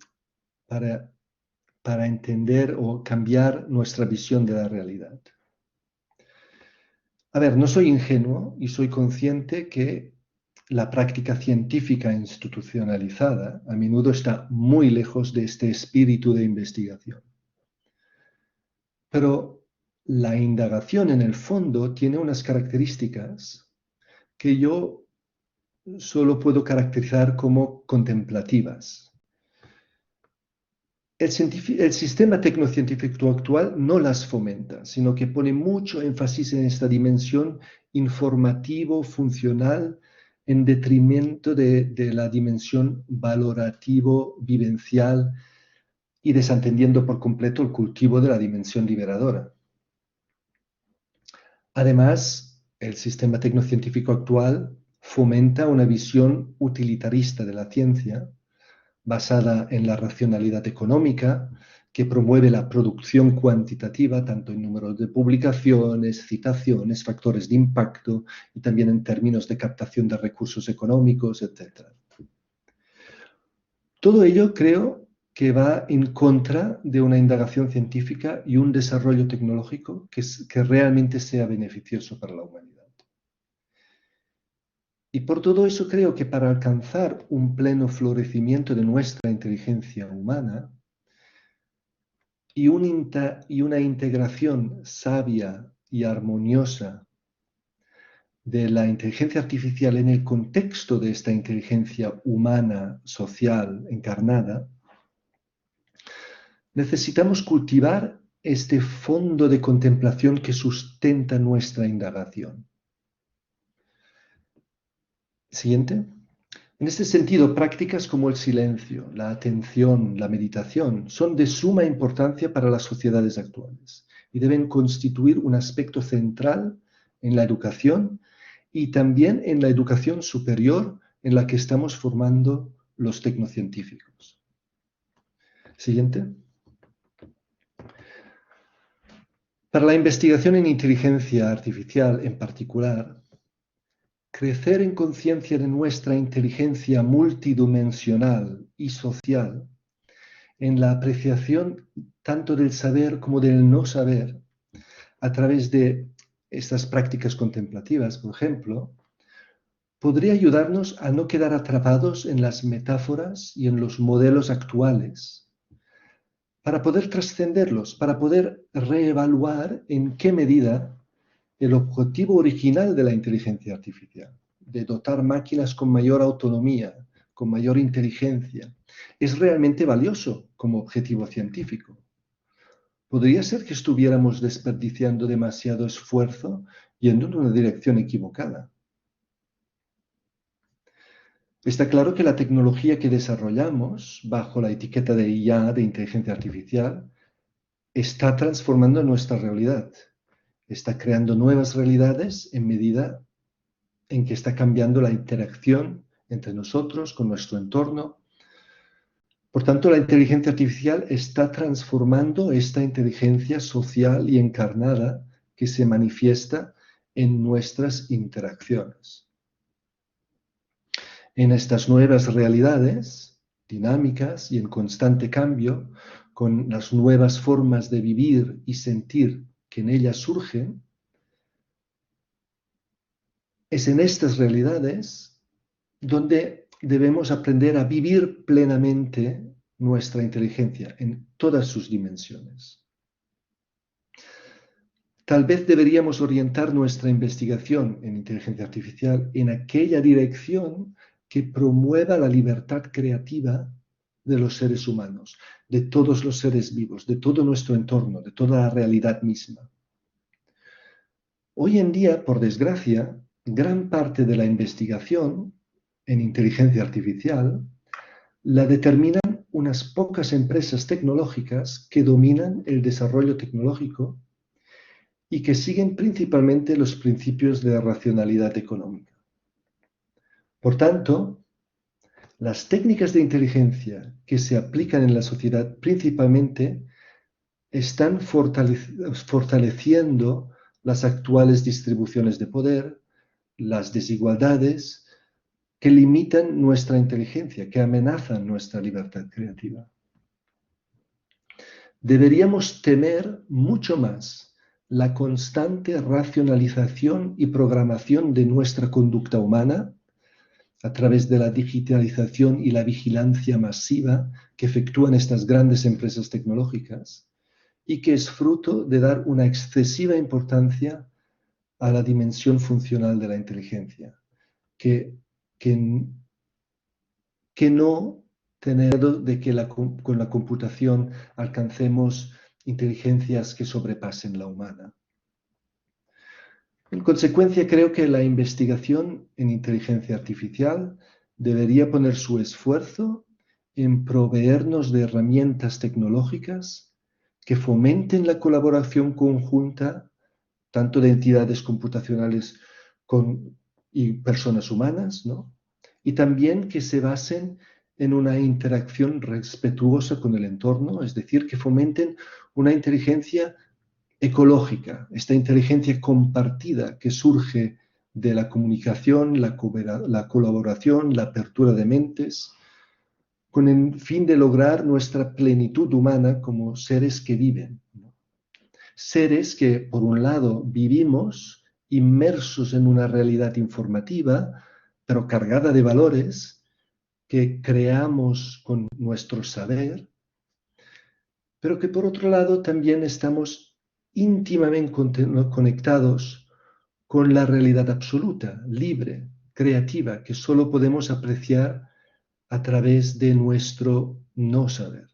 entender o cambiar nuestra visión de la realidad. A ver, no soy ingenuo y soy consciente que la práctica científica institucionalizada a menudo está muy lejos de este espíritu de investigación. Pero la indagación en el fondo tiene unas características que yo solo puedo caracterizar como contemplativas. El sistema tecnocientífico actual no las fomenta, sino que pone mucho énfasis en esta dimensión informativo-funcional en detrimento de la dimensión valorativo-vivencial y desatendiendo por completo el cultivo de la dimensión liberadora. Además, el sistema tecnocientífico actual fomenta una visión utilitarista de la ciencia, basada en la racionalidad económica, que promueve la producción cuantitativa, tanto en números de publicaciones, citaciones, factores de impacto y también en términos de captación de recursos económicos, etc. Todo ello creo que va en contra de una indagación científica y un desarrollo tecnológico que realmente sea beneficioso para la humanidad. Y por todo eso creo que para alcanzar un pleno florecimiento de nuestra inteligencia humana y una integración sabia y armoniosa de la inteligencia artificial en el contexto de esta inteligencia humana, social, encarnada, necesitamos cultivar este fondo de contemplación que sustenta nuestra indagación. Siguiente. En este sentido, prácticas como el silencio, la atención, la meditación son de suma importancia para las sociedades actuales y deben constituir un aspecto central en la educación y también en la educación superior en la que estamos formando los tecnocientíficos. Siguiente. Para la investigación en inteligencia artificial en particular, crecer en conciencia de nuestra inteligencia multidimensional y social, en la apreciación tanto del saber como del no saber, a través de estas prácticas contemplativas, por ejemplo, podría ayudarnos a no quedar atrapados en las metáforas y en los modelos actuales, para poder trascenderlos, para poder reevaluar en qué medida el objetivo original de la inteligencia artificial, de dotar máquinas con mayor autonomía, con mayor inteligencia, es realmente valioso como objetivo científico. Podría ser que estuviéramos desperdiciando demasiado esfuerzo yendo en una dirección equivocada. Está claro que la tecnología que desarrollamos bajo la etiqueta de IA, de inteligencia artificial, está transformando nuestra realidad. Está creando nuevas realidades en medida en que está cambiando la interacción entre nosotros, con nuestro entorno. Por tanto, la inteligencia artificial está transformando esta inteligencia social y encarnada que se manifiesta en nuestras interacciones. En estas nuevas realidades dinámicas y en constante cambio, con las nuevas formas de vivir y sentir que en ellas surgen, es en estas realidades donde debemos aprender a vivir plenamente nuestra inteligencia en todas sus dimensiones. Tal vez deberíamos orientar nuestra investigación en inteligencia artificial en aquella dirección que promueva la libertad creativa de los seres humanos, de todos los seres vivos, de todo nuestro entorno, de toda la realidad misma. Hoy en día, por desgracia, gran parte de la investigación en inteligencia artificial la determinan unas pocas empresas tecnológicas que dominan el desarrollo tecnológico y que siguen principalmente los principios de racionalidad económica. Por tanto, las técnicas de inteligencia que se aplican en la sociedad principalmente están fortaleciendo las actuales distribuciones de poder, las desigualdades que limitan nuestra inteligencia, que amenazan nuestra libertad creativa. Deberíamos temer mucho más la constante racionalización y programación de nuestra conducta humana a través de la digitalización y la vigilancia masiva que efectúan estas grandes empresas tecnológicas y que es fruto de dar una excesiva importancia a la dimensión funcional de la inteligencia, que no tener de que con la computación alcancemos inteligencias que sobrepasen la humana. En consecuencia, creo que la investigación en inteligencia artificial debería poner su esfuerzo en proveernos de herramientas tecnológicas que fomenten la colaboración conjunta tanto de entidades computacionales y personas humanas, ¿no? Y también que se basen en una interacción respetuosa con el entorno, es decir, que fomenten una inteligencia ecológica, esta inteligencia compartida que surge de la comunicación, la colaboración, la apertura de mentes, con el fin de lograr nuestra plenitud humana como seres que viven, ¿no? Seres que, por un lado, vivimos inmersos en una realidad informativa, pero cargada de valores que creamos con nuestro saber, pero que por otro lado también estamos íntimamente conectados con la realidad absoluta, libre, creativa, que solo podemos apreciar a través de nuestro no saber.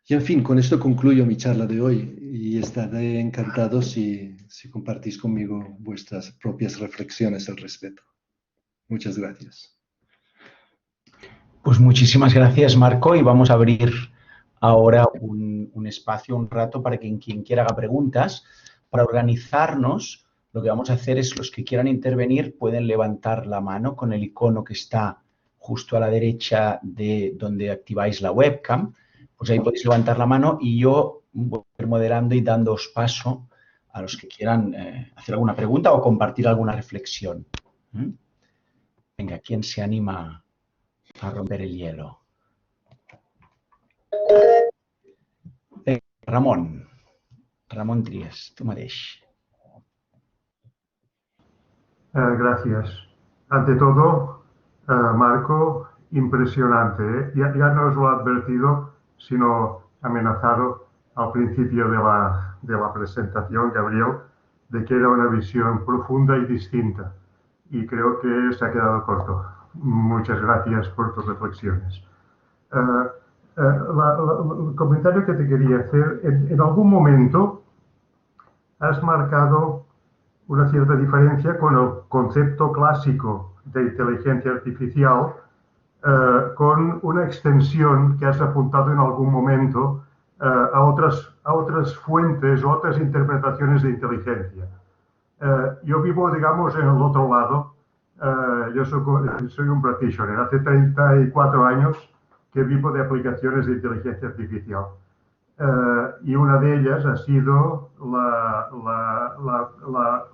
Y en fin, con esto concluyo mi charla de hoy y estaré encantado si compartís conmigo vuestras propias reflexiones al respecto. Muchas gracias. Pues muchísimas gracias, Marco, y vamos a abrir ahora un espacio, un rato para que quien quiera haga preguntas. Para organizarnos, lo que vamos a hacer es los que quieran intervenir pueden levantar la mano con el icono que está justo a la derecha de donde activáis la webcam. Pues ahí podéis levantar la mano y yo voy a ir moderando y dándoos paso a los que quieran hacer alguna pregunta o compartir alguna reflexión. Venga, ¿quién se anima a romper el hielo? Ramón Trias, tu mateix. Gracias. Ante todo, Marco, impresionante, ¿eh? Ya no os lo he advertido, sino amenazado al principio de la presentación, Gabriel, de que era una visión profunda y distinta. Y creo que se ha quedado corto. Muchas gracias por tus reflexiones. El comentario que te quería hacer, en algún momento has marcado una cierta diferencia con el concepto clásico de inteligencia artificial, con una extensión que has apuntado en algún momento a otras fuentes o otras interpretaciones de inteligencia. Yo vivo, digamos, en el otro lado. Yo soy un practitioner. Hace 34 años que vivo de aplicaciones de inteligencia artificial. Y una de ellas ha sido la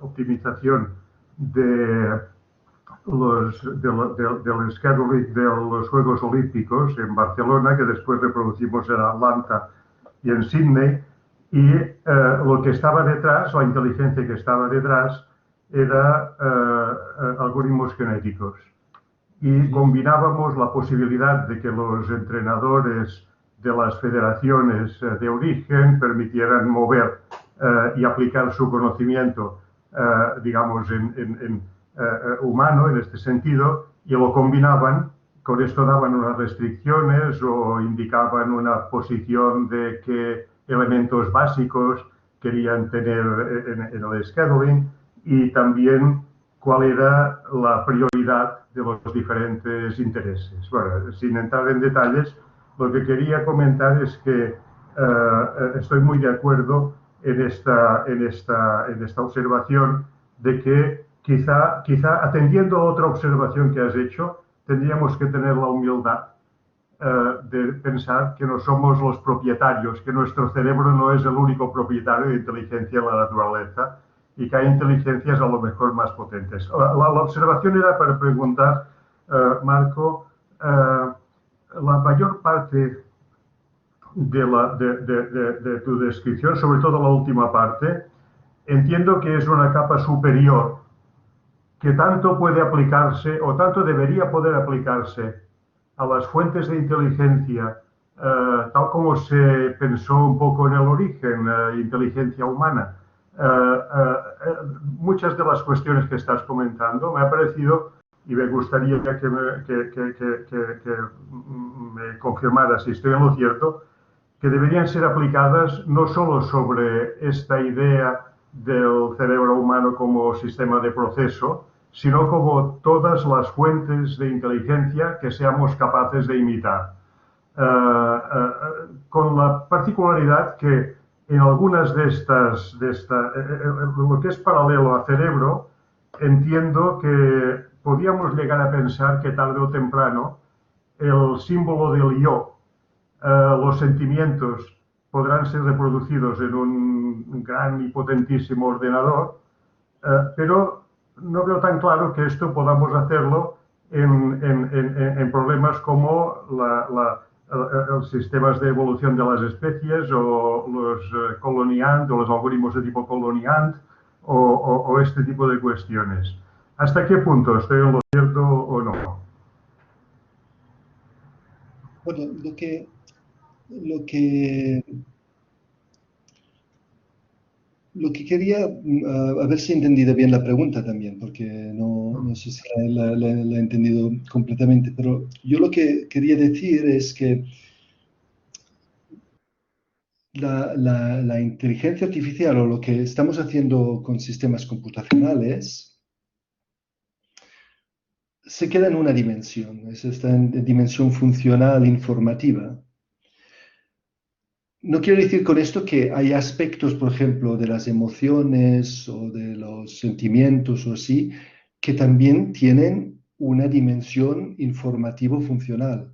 optimización del scheduling de los Juegos Olímpicos en Barcelona, que después reproducimos en Atlanta y en Sydney. Y lo que estaba detrás, la inteligencia que estaba detrás, era algoritmos genéticos. Y combinábamos la posibilidad de que los entrenadores de las federaciones de origen permitieran mover y aplicar su conocimiento, digamos, humano en este sentido, y lo combinaban. Con esto daban unas restricciones o indicaban una posición de qué elementos básicos querían tener en el scheduling y también cuál era la prioridad de los diferentes intereses. Bueno, sin entrar en detalles, lo que quería comentar es que estoy muy de acuerdo en esta observación de que quizá atendiendo a otra observación que has hecho, tendríamos que tener la humildad de pensar que no somos los propietarios, que nuestro cerebro no es el único propietario de inteligencia en la naturaleza y que hay inteligencias a lo mejor más potentes. La observación era para preguntar, Marco, la mayor parte de tu descripción, sobre todo la última parte, entiendo que es una capa superior que tanto puede aplicarse o tanto debería poder aplicarse a las fuentes de inteligencia, tal como se pensó un poco en el origen, inteligencia humana. Muchas de las cuestiones que estás comentando me ha parecido, y me gustaría que me confirmara si estoy en lo cierto, que deberían ser aplicadas no solo sobre esta idea del cerebro humano como sistema de proceso, sino como todas las fuentes de inteligencia que seamos capaces de imitar. Con la particularidad que en algunas lo que es paralelo a cerebro, entiendo que podríamos llegar a pensar que tarde o temprano el símbolo del yo, los sentimientos podrán ser reproducidos en un gran y potentísimo ordenador, pero no veo tan claro que esto podamos hacerlo en problemas como los sistemas de evolución de las especies o los coloniant o los algoritmos de tipo coloniant o este tipo de cuestiones. ¿Hasta qué punto estoy en lo cierto o no? Bueno, lo que quería, a ver si he entendido bien la pregunta también, porque no sé si la he entendido completamente, pero yo lo que quería decir es que la inteligencia artificial o lo que estamos haciendo con sistemas computacionales se queda en una dimensión, es esta dimensión funcional informativa. No quiero decir con esto que hay aspectos, por ejemplo, de las emociones o de los sentimientos o así, que también tienen una dimensión informativo-funcional.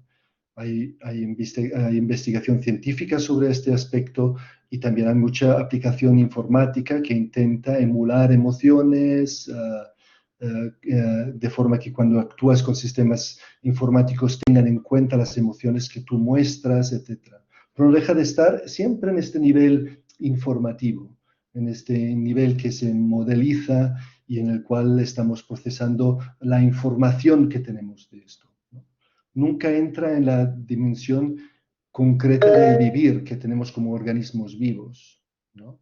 Hay investigación científica sobre este aspecto y también hay mucha aplicación informática que intenta emular emociones de forma que cuando actúas con sistemas informáticos tengan en cuenta las emociones que tú muestras, etc. Pero no deja de estar siempre en este nivel informativo, en este nivel que se modeliza y en el cual estamos procesando la información que tenemos de esto, ¿no? Nunca entra en la dimensión concreta del vivir que tenemos como organismos vivos, ¿no?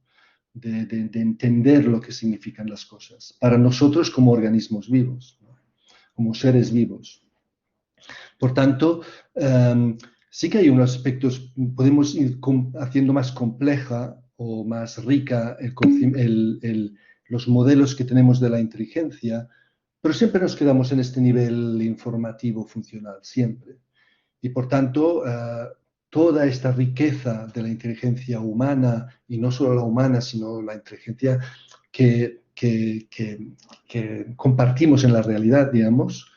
De entender lo que significan las cosas, para nosotros como organismos vivos, ¿no? Como seres vivos. Por tanto, sí que hay unos aspectos, podemos ir haciendo más compleja o más rica los modelos que tenemos de la inteligencia, pero siempre nos quedamos en este nivel informativo funcional, siempre. Y por tanto, toda esta riqueza de la inteligencia humana, y no solo la humana, sino la inteligencia que compartimos en la realidad, digamos,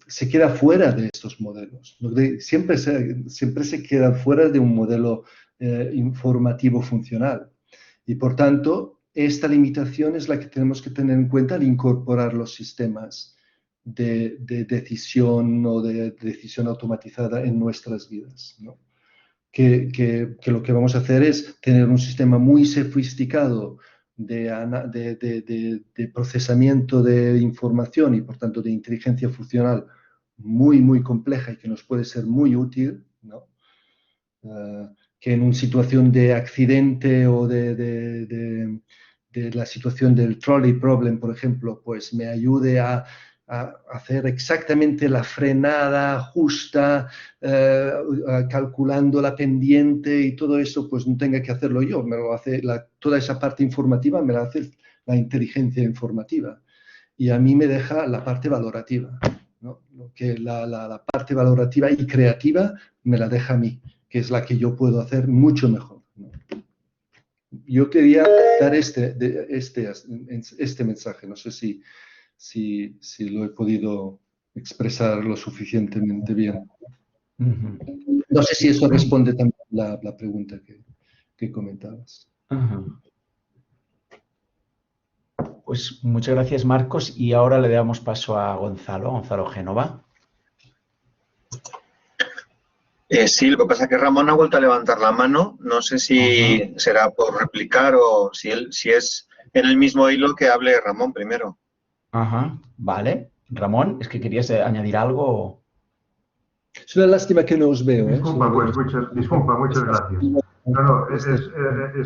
se queda fuera de estos modelos. Siempre se queda fuera de un modelo informativo funcional. Y por tanto, esta limitación es la que tenemos que tener en cuenta al incorporar los sistemas de decisión o de decisión automatizada en nuestras vidas, ¿no? Que lo que vamos a hacer es tener un sistema muy sofisticado de procesamiento de información y, por tanto, de inteligencia funcional muy, muy compleja y que nos puede ser muy útil, ¿no? Que en una situación de accidente o de la situación del trolley problem, por ejemplo, pues me ayude a hacer exactamente la frenada justa, calculando la pendiente y todo eso, pues no tenga que hacerlo yo, me lo hace toda esa parte informativa me la hace la inteligencia informativa. Y a mí me deja la parte valorativa, ¿no? Que la parte valorativa y creativa me la deja a mí, que es la que yo puedo hacer mucho mejor, ¿no? Yo quería dar este mensaje, no sé si lo he podido expresar lo suficientemente bien. No sé si eso responde también a la pregunta que comentabas. Pues muchas gracias, Marcos. Y ahora le damos paso a Gonzalo Génova. Sí, lo que pasa es que Ramón ha vuelto a levantar la mano. No sé si será por replicar o si es en el mismo hilo que hable Ramón primero. Vale. Ramón, ¿es que querías añadir algo? Es una lástima que no os veo. Disculpa, muchas gracias. No, es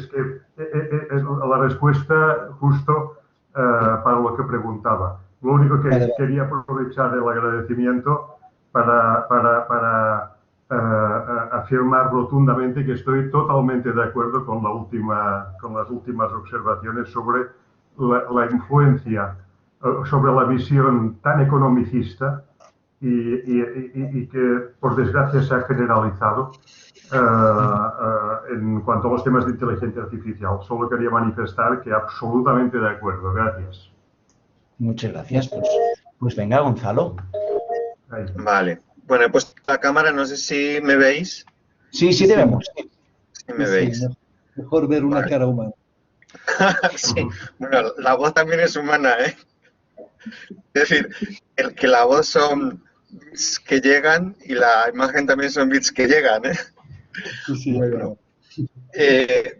que la respuesta justo para lo que preguntaba. Lo único que quería aprovechar el agradecimiento para afirmar rotundamente que estoy totalmente de acuerdo con las últimas observaciones sobre la influencia, sobre la visión tan economicista y que, por desgracia, se ha generalizado en cuanto a los temas de inteligencia artificial. Solo quería manifestar que absolutamente de acuerdo. Gracias. Muchas gracias. Pues venga, Gonzalo. Ahí. Vale. Bueno, he puesto la cámara, no sé si me veis. Sí, te vemos. Sí, me veis. Mejor ver una cara humana. Sí, bueno, la voz también es humana, ¿eh? Es decir, que la voz son bits que llegan y la imagen también son bits que llegan, ¿eh? Sí,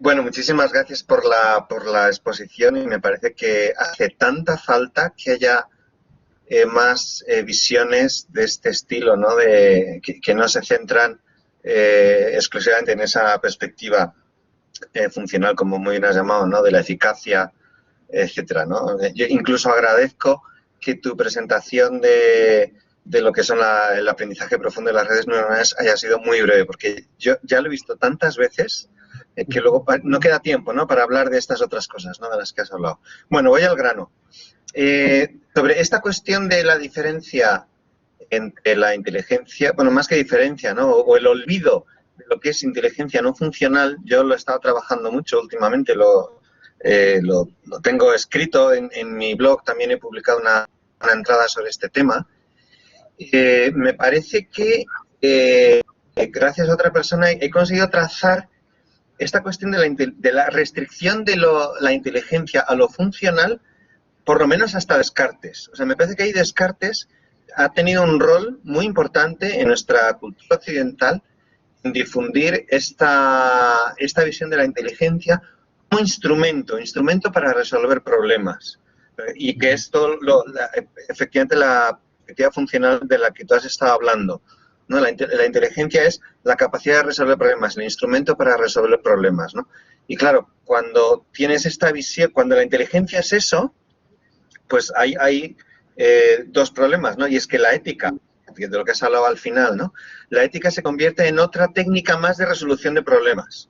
bueno, muchísimas gracias por la exposición y me parece que hace tanta falta que haya más visiones de este estilo, ¿no? Que no se centran exclusivamente en esa perspectiva funcional, como muy bien has llamado, ¿no? De la eficacia, etcétera, ¿no? Yo incluso agradezco que tu presentación de lo que son el aprendizaje profundo de las redes neuronales haya sido muy breve, porque yo ya lo he visto tantas veces que luego no queda tiempo, ¿no?, para hablar de estas otras cosas, ¿no?, de las que has hablado. Bueno, voy al grano. Sobre esta cuestión de la diferencia entre la inteligencia, bueno, más que diferencia, ¿no?, o el olvido de lo que es inteligencia no funcional, yo lo he estado trabajando mucho últimamente, lo tengo escrito en mi blog, también he publicado una entrada sobre este tema. Me parece que gracias a otra persona he conseguido trazar esta cuestión de la restricción de la inteligencia a lo funcional, por lo menos hasta Descartes. O sea, me parece que ahí Descartes ha tenido un rol muy importante en nuestra cultura occidental en difundir esta visión de la inteligencia como instrumento para resolver problemas. Y que esto, efectivamente, la perspectiva funcional de la que tú has estado hablando, ¿no? La inteligencia es la capacidad de resolver problemas, el instrumento para resolver problemas, ¿no? Y claro, cuando tienes esta visión, cuando la inteligencia es eso, pues hay dos problemas, ¿no? Y es que la ética, de lo que has hablado al final, ¿no?, la ética se convierte en otra técnica más de resolución de problemas.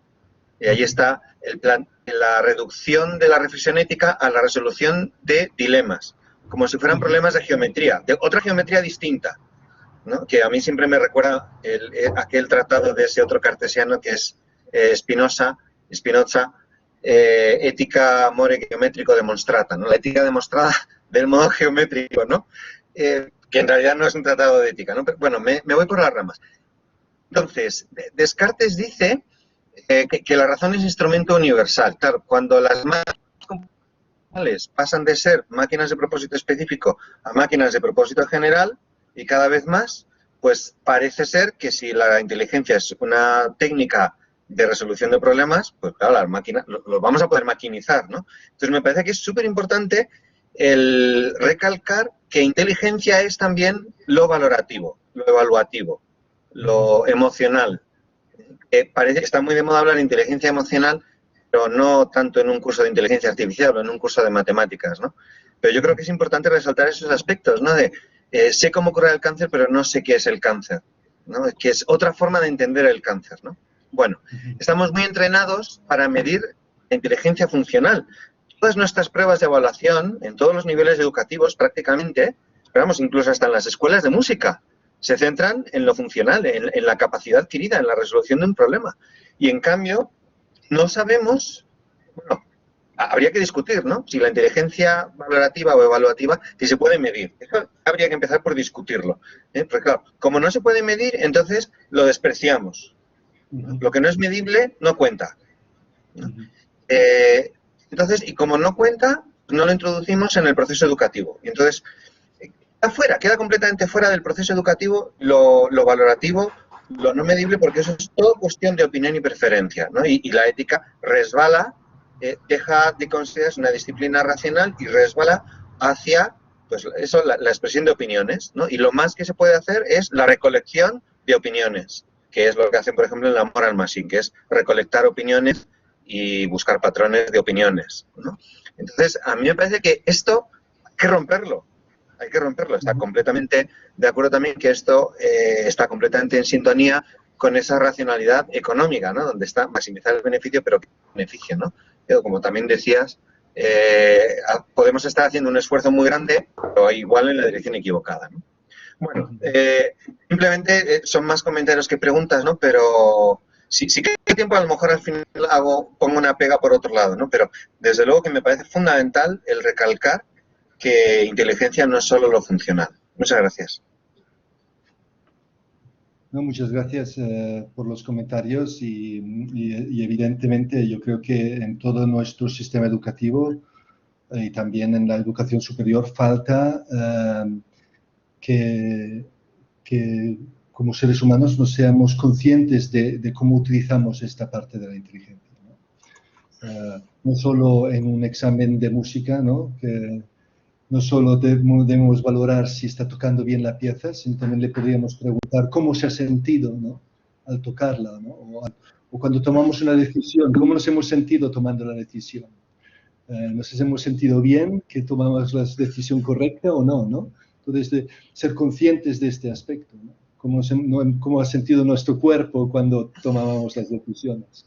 Y ahí está el plan, la reducción de la reflexión ética a la resolución de dilemas, como si fueran problemas de geometría, de otra geometría distinta, ¿no?, que a mí siempre me recuerda aquel tratado de ese otro cartesiano que es Spinoza, Ética amore geométrico demonstrata, ¿no?, la ética demostrada del modo geométrico, ¿no?, que en realidad no es un tratado de ética, ¿no? Pero, bueno, me voy por las ramas. Entonces, Descartes dice que la razón es instrumento universal. Claro, cuando las máquinas pasan de ser máquinas de propósito específico a máquinas de propósito general, y cada vez más, pues parece ser que si la inteligencia es una técnica de resolución de problemas, pues claro, las máquinas lo vamos a poder maquinizar, ¿no? Entonces me parece que es súper importante el recalcar que inteligencia es también lo valorativo, lo evaluativo, lo emocional. Parece que está muy de moda hablar de inteligencia emocional, pero no tanto en un curso de inteligencia artificial o en un curso de matemáticas, ¿no? Pero yo creo que es importante resaltar esos aspectos, ¿no? De sé cómo curar el cáncer, pero no sé qué es el cáncer, ¿no? Que es otra forma de entender el cáncer, ¿no? Bueno, estamos muy entrenados para medir la inteligencia funcional. Todas nuestras pruebas de evaluación, en todos los niveles educativos prácticamente, esperamos incluso hasta en las escuelas de música, se centran en lo funcional, en la capacidad adquirida, en la resolución de un problema. Y en cambio, no sabemos, bueno, habría que discutir, ¿no?, si la inteligencia valorativa o evaluativa, si se puede medir. Eso habría que empezar por discutirlo, ¿eh? Porque claro, como no se puede medir, entonces lo despreciamos, ¿no? Lo que no es medible no cuenta, ¿no? Entonces, y como no cuenta, no lo introducimos en el proceso educativo. Y entonces, queda completamente fuera del proceso educativo lo valorativo, lo no medible, porque eso es todo cuestión de opinión y preferencia, ¿no? Y la ética resbala, deja de considerarse una disciplina racional y resbala hacia, pues eso, la expresión de opiniones, ¿no? Y lo más que se puede hacer es la recolección de opiniones, que es lo que hacen, por ejemplo, en la Moral Machine, que es recolectar opiniones y buscar patrones de opiniones, ¿no? Entonces, a mí me parece que esto hay que romperlo. Hay que romperlo. Está completamente de acuerdo también que esto está completamente en sintonía con esa racionalidad económica, ¿no?, donde está maximizar el beneficio, pero ¿qué beneficio, no? Pero como también decías, podemos estar haciendo un esfuerzo muy grande, pero igual en la dirección equivocada, ¿no? Bueno, simplemente son más comentarios que preguntas, ¿no? Pero si queda tiempo, a lo mejor al final pongo una pega por otro lado, ¿no? Pero desde luego que me parece fundamental el recalcar que inteligencia no es solo lo funcional. Muchas gracias. No, muchas gracias por los comentarios y evidentemente yo creo que en todo nuestro sistema educativo y también en la educación superior falta que como seres humanos no seamos conscientes de cómo utilizamos esta parte de la inteligencia, ¿no? No solo en un examen de música, ¿no?, que no solo debemos valorar si está tocando bien la pieza, sino también le podríamos preguntar cómo se ha sentido, ¿no?, al tocarla, ¿no? O cuando tomamos una decisión, cómo nos hemos sentido tomando la decisión. Nos hemos sentido bien, que tomamos la decisión correcta o no, ¿no? Entonces, ser conscientes de este aspecto, ¿no? Cómo ha sentido nuestro cuerpo cuando tomábamos las decisiones.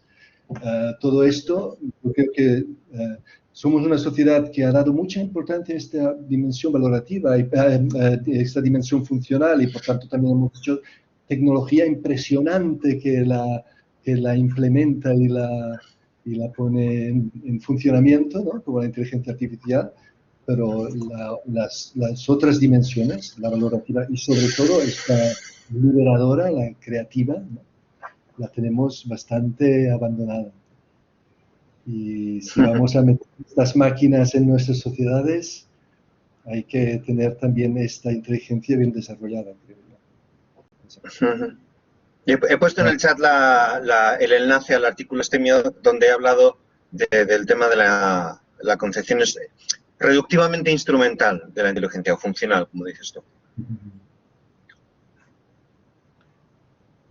todo esto, yo creo que somos una sociedad que ha dado mucha importancia a esta dimensión valorativa, y esta dimensión funcional, y por tanto también hemos hecho tecnología impresionante que la implementa y la pone en funcionamiento, ¿no? Como la inteligencia artificial, pero las otras dimensiones, la valorativa y sobre todo esta liberadora, la creativa, ¿no? La tenemos bastante abandonada. Y si vamos a meter estas máquinas en nuestras sociedades, hay que tener también esta inteligencia bien desarrollada, creo yo. He puesto en el chat el enlace al artículo este mío donde he hablado del tema de la concepción reductivamente instrumental de la inteligencia, o funcional, como dices tú.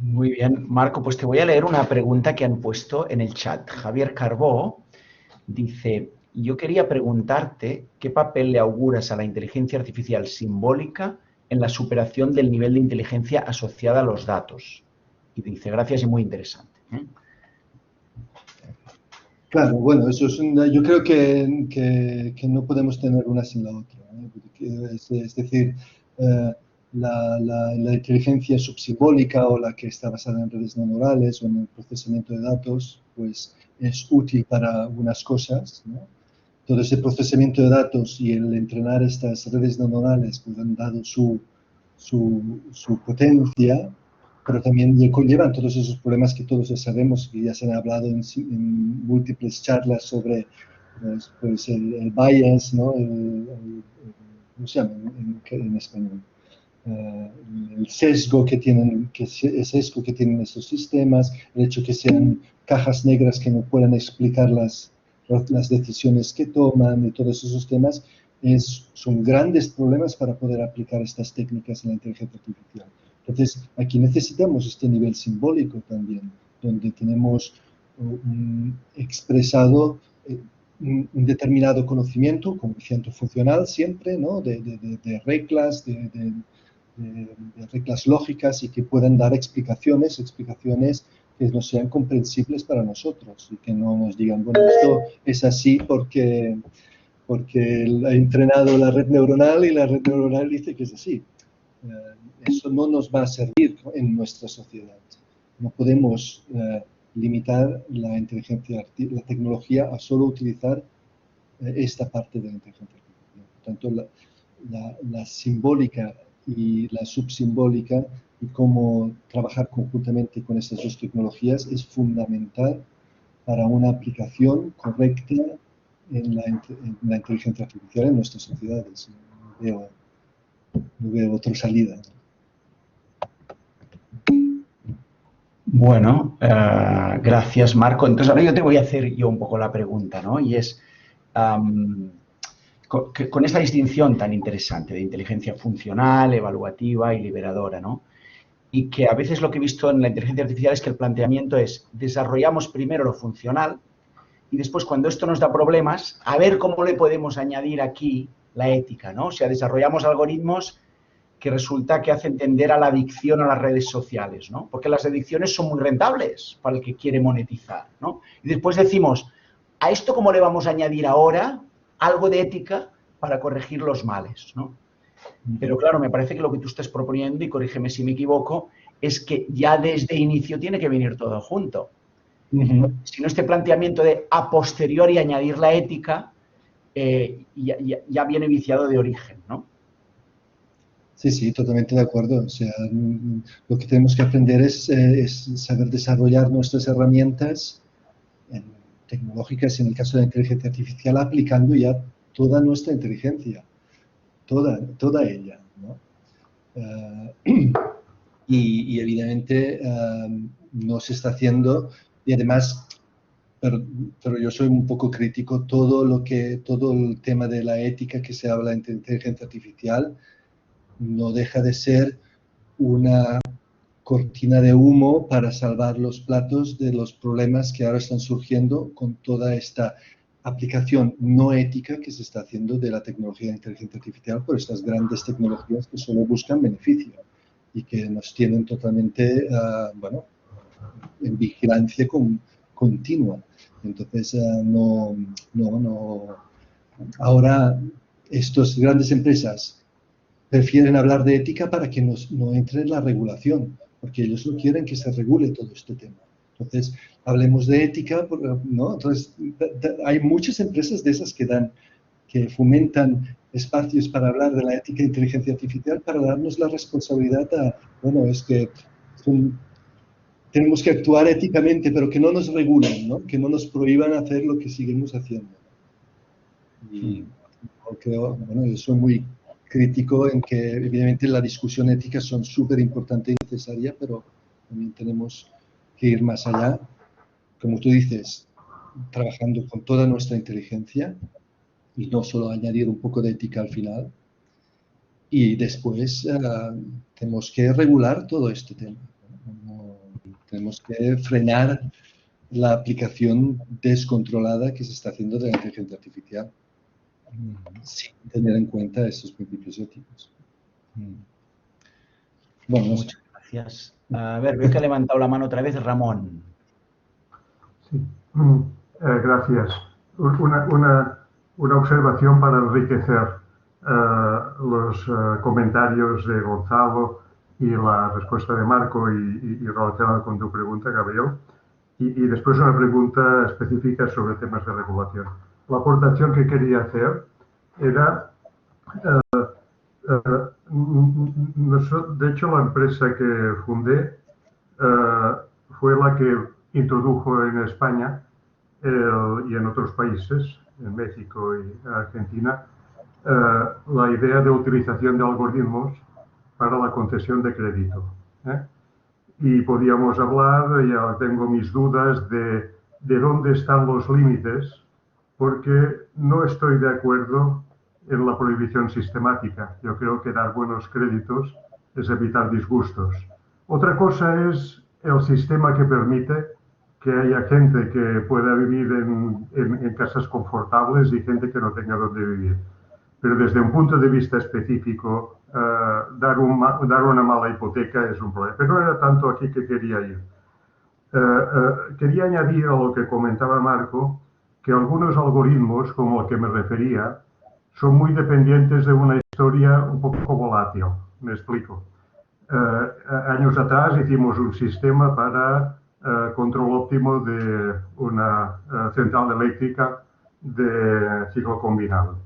Muy bien, Marco, pues te voy a leer una pregunta que han puesto en el chat. Javier Carbó dice, yo quería preguntarte qué papel le auguras a la inteligencia artificial simbólica en la superación del nivel de inteligencia asociada a los datos. Y dice, gracias y muy interesante. Claro, bueno, eso es yo creo que no podemos tener una sin la otra, ¿eh? Es decir, la inteligencia subsimbólica o la que está basada en redes neuronales o en el procesamiento de datos, pues es útil para algunas cosas, ¿no? Todo ese procesamiento de datos y el entrenar estas redes neuronales pues han dado su potencia, pero también conllevan todos esos problemas que todos ya sabemos, que ya se han hablado en múltiples charlas sobre pues el bias, ¿no? ¿Cómo se llama en español? El sesgo que tienen estos sistemas, el hecho que sean cajas negras que no puedan explicar las decisiones que toman y todos esos temas son grandes problemas para poder aplicar estas técnicas en la inteligencia artificial. Entonces, aquí necesitamos este nivel simbólico también, donde tenemos expresado un determinado conocimiento, conocimiento funcional siempre, ¿no? de reglas, de reglas lógicas y que puedan dar explicaciones que no sean comprensibles para nosotros y que no nos digan, bueno, esto es así porque ha entrenado la red neuronal y la red neuronal dice que es así. Eso no nos va a servir en nuestra sociedad. No podemos limitar la tecnología a solo utilizar esta parte de la inteligencia artificial. Por tanto, la simbólica y la subsimbólica y cómo trabajar conjuntamente con estas dos tecnologías es fundamental para una aplicación correcta en la inteligencia artificial en nuestras sociedades. No veo otra salida. Bueno, gracias, Marco. Entonces, ahora yo te voy a hacer un poco la pregunta, ¿no? Y es, con esta distinción tan interesante de inteligencia funcional, evaluativa y liberadora, ¿no? Y que a veces lo que he visto en la inteligencia artificial es que el planteamiento es, desarrollamos primero lo funcional y después, cuando esto nos da problemas, a ver cómo le podemos añadir aquí la ética, ¿no? O sea, desarrollamos algoritmos que resulta que hacen tender a la adicción a las redes sociales, ¿no? Porque las adicciones son muy rentables para el que quiere monetizar, ¿no? Y después decimos, ¿a esto cómo le vamos a añadir ahora algo de ética para corregir los males, ¿no? Pero claro, me parece que lo que tú estás proponiendo, y corrígeme si me equivoco, es que ya desde inicio tiene que venir todo junto. Si no, este planteamiento de a posteriori añadir la ética ya viene viciado de origen, ¿no? Sí, totalmente de acuerdo. O sea, lo que tenemos que aprender es saber desarrollar nuestras herramientas tecnológicas, en el caso de la inteligencia artificial, aplicando ya toda nuestra inteligencia, toda ella, ¿no? Y evidentemente no se está haciendo, y además, pero yo soy un poco crítico, todo el tema de la ética que se habla en inteligencia artificial no deja de ser una cortina de humo para salvar los platos de los problemas que ahora están surgiendo con toda esta aplicación no ética que se está haciendo de la tecnología de inteligencia artificial por estas grandes tecnologías que solo buscan beneficio y que nos tienen totalmente, en vigilancia con continua. Entonces, ahora estas grandes empresas prefieren hablar de ética para que no entre en la regulación, porque ellos no quieren que se regule todo este tema. Entonces, hablemos de ética, ¿no? Entonces, hay muchas empresas de esas que fomentan espacios para hablar de la ética de inteligencia artificial para darnos la responsabilidad es que tenemos que actuar éticamente, pero que no nos regulen, ¿no? Que no nos prohíban hacer lo que seguimos haciendo. Y creo, yo soy muy crítico en que, evidentemente, la discusión ética son súper importante y necesaria, pero también tenemos que ir más allá, como tú dices, trabajando con toda nuestra inteligencia y no solo añadir un poco de ética al final. Y después tenemos que regular todo este tema. Tenemos que frenar la aplicación descontrolada que se está haciendo de la inteligencia artificial sin tener en cuenta esos principios éticos. Bueno, muchas gracias. A ver, veo que ha levantado la mano otra vez Ramón. Sí, gracias. Una observación para enriquecer los comentarios de Gonzalo y la respuesta de Marco y relacionada con tu pregunta, Gabriel. Y después una pregunta específica sobre temas de regulación. La aportación que quería hacer era, de hecho, la empresa que fundé fue la que introdujo en España y en otros países, en México y Argentina, la idea de utilización de algoritmos para la concesión de crédito. Y podíamos hablar, ya tengo mis dudas, de dónde están los límites, porque no estoy de acuerdo en la prohibición sistemática. Yo creo que dar buenos créditos es evitar disgustos. Otra cosa es el sistema que permite que haya gente que pueda vivir en casas confortables y gente que no tenga dónde vivir. Pero desde un punto de vista específico, dar una mala hipoteca es un problema. Pero no era tanto aquí que quería ir. Quería añadir a lo que comentaba Marco, que algunos algoritmos, como al que me refería, son muy dependientes de una historia un poco volátil. Me explico. Años atrás hicimos un sistema para control óptimo de una central eléctrica de ciclo combinado.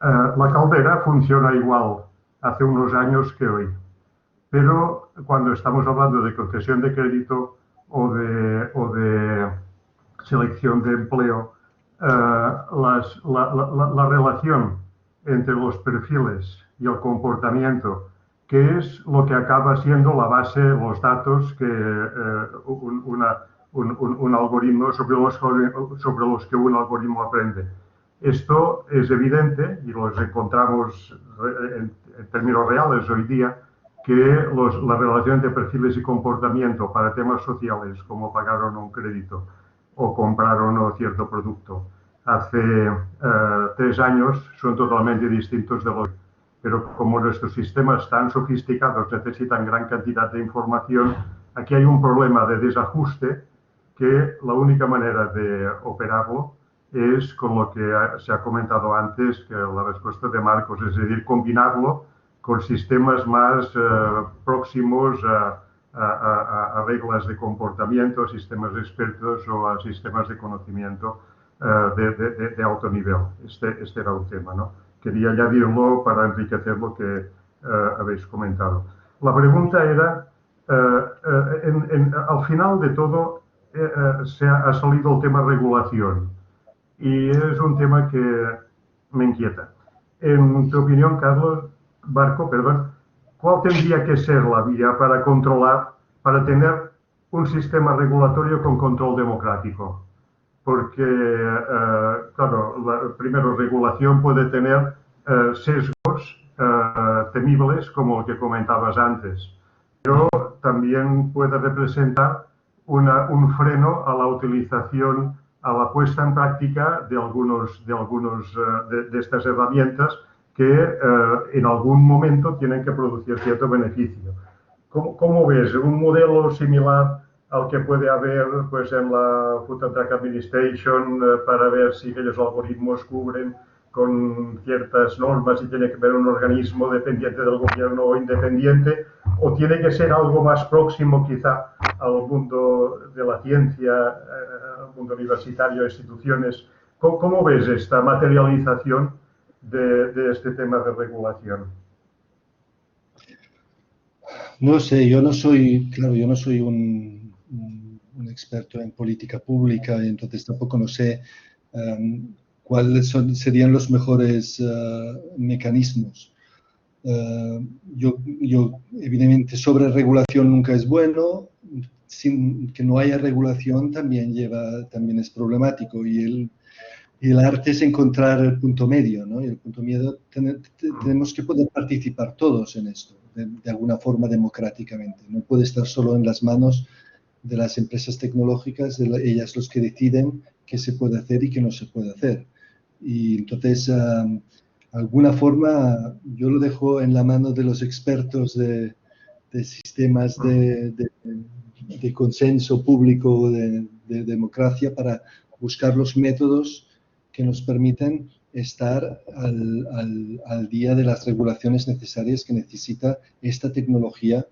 La caldera funciona igual hace unos años que hoy, pero cuando estamos hablando de concesión de crédito o de selección de empleo, la relación entre los perfiles y el comportamiento, que es lo que acaba siendo la base, los datos que un algoritmo, sobre los que un algoritmo aprende. Esto es evidente, y los encontramos en términos reales hoy día, que la relación entre perfiles y comportamiento para temas sociales, como pagar o no un crédito o comprar o no cierto producto, hace 3 años son totalmente distintos de hoy. Pero como nuestros sistemas tan sofisticados necesitan gran cantidad de información, aquí hay un problema de desajuste que la única manera de operarlo es con lo que se ha comentado antes, que la respuesta de Marcos, es decir, combinarlo con sistemas más próximos a reglas de comportamiento, a sistemas expertos o a sistemas de conocimiento de alto nivel. Este era un tema, ¿no? Quería añadirlo para enriquecer lo que habéis comentado. La pregunta era, al final de todo, ha salido el tema regulación. Y es un tema que me inquieta. En tu opinión, Marco, ¿cuál tendría que ser la vía para controlar, para tener un sistema regulatorio con control democrático? Porque, claro, primero, regulación puede tener sesgos temibles, como el que comentabas antes, pero también puede representar un freno a la utilización, a la puesta en práctica de estas herramientas que en algún momento tienen que producir cierto beneficio. ¿Cómo ves un modelo similar al que puede haber pues, en la Food and Drug Administration para ver si aquellos algoritmos cubren con ciertas normas y tiene que ver un organismo dependiente del gobierno o independiente, o tiene que ser algo más próximo quizá al mundo de la ciencia, al mundo universitario, instituciones. ¿Cómo ves esta materialización de este tema de regulación? No sé, yo no soy, claro, yo no soy un experto en política pública y entonces tampoco no sé cuáles serían los mejores mecanismos. Yo, evidentemente, sobreregulación nunca es bueno. Sin que no haya regulación también es problemático y el arte es encontrar el punto medio, ¿no? Y el punto medio tenemos que poder participar todos en esto, de alguna forma democráticamente. No puede estar solo en las manos de las empresas tecnológicas, ellas los que deciden qué se puede hacer y qué no se puede hacer. Y entonces, de alguna forma, yo lo dejo en la mano de los expertos de sistemas de consenso público, de democracia, para buscar los métodos que nos permiten estar al día de las regulaciones necesarias que necesita esta tecnología,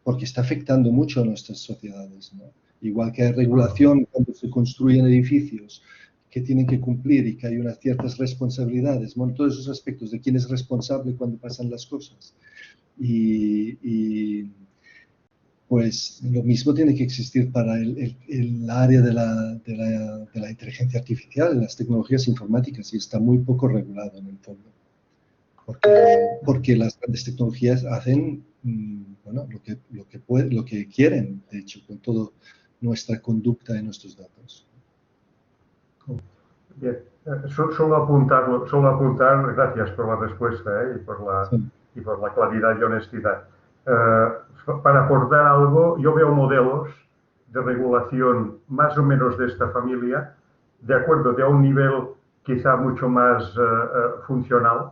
porque está afectando mucho a nuestras sociedades, ¿no? Igual que hay regulación cuando se construyen edificios que tienen que cumplir y que hay unas ciertas responsabilidades, bueno, todos esos aspectos de quién es responsable cuando pasan las cosas. Y pues lo mismo tiene que existir para el área de la inteligencia artificial, las tecnologías informáticas, y está muy poco regulado en el fondo. Porque las grandes tecnologías hacen bueno, lo que quieren, de hecho, con toda nuestra conducta y nuestros datos. Bien, solo apuntar, gracias por la respuesta y por la claridad y honestidad. Para aportar algo, yo veo modelos de regulación más o menos de esta familia, de acuerdo, de un nivel quizá mucho más funcional,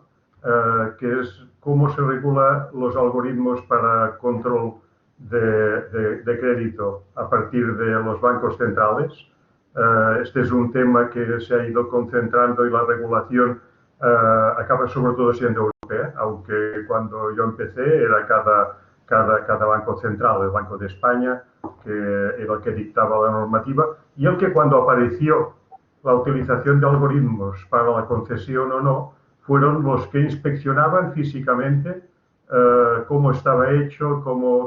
que es cómo se regula los algoritmos para control de crédito a partir de los bancos centrales. Este es un tema que se ha ido concentrando y la regulación acaba sobre todo siendo europea, aunque cuando yo empecé era cada banco central, el Banco de España, que era el que dictaba la normativa, y el que cuando apareció la utilización de algoritmos para la concesión o no, fueron los que inspeccionaban físicamente cómo estaba hecho,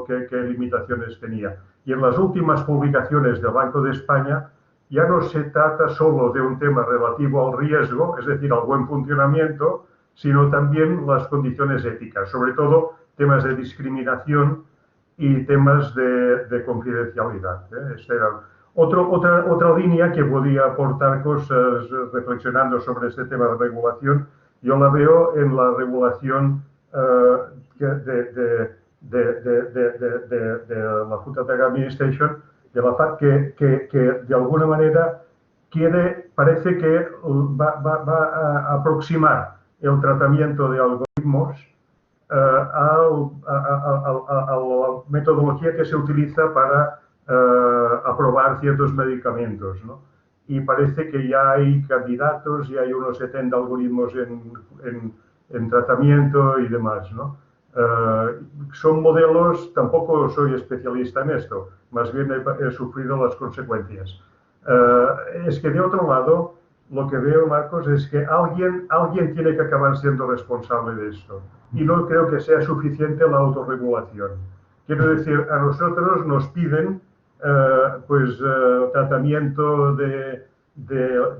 qué limitaciones tenía. Y en las últimas publicaciones del Banco de España ya no se trata solo de un tema relativo al riesgo, es decir, al buen funcionamiento, sino también las condiciones éticas, sobre todo temas de discriminación y temas de confidencialidad. Esta era otra línea que podía aportar cosas reflexionando sobre este tema de regulación. Yo la veo en la regulación de la Food and Drug Administration, de la FAD, que de alguna manera parece que va a aproximar el tratamiento de algoritmos a la metodología que se utiliza para aprobar ciertos medicamentos, ¿no? Y parece que ya hay candidatos, ya hay unos 70 algoritmos en tratamiento y demás, ¿no? Son modelos, tampoco soy especialista en esto, más bien he sufrido las consecuencias. Es que de otro lado, lo que veo, Marcos, es que alguien tiene que acabar siendo responsable de esto. Y no creo que sea suficiente la autorregulación. Quiero decir, a nosotros nos piden tratamiento de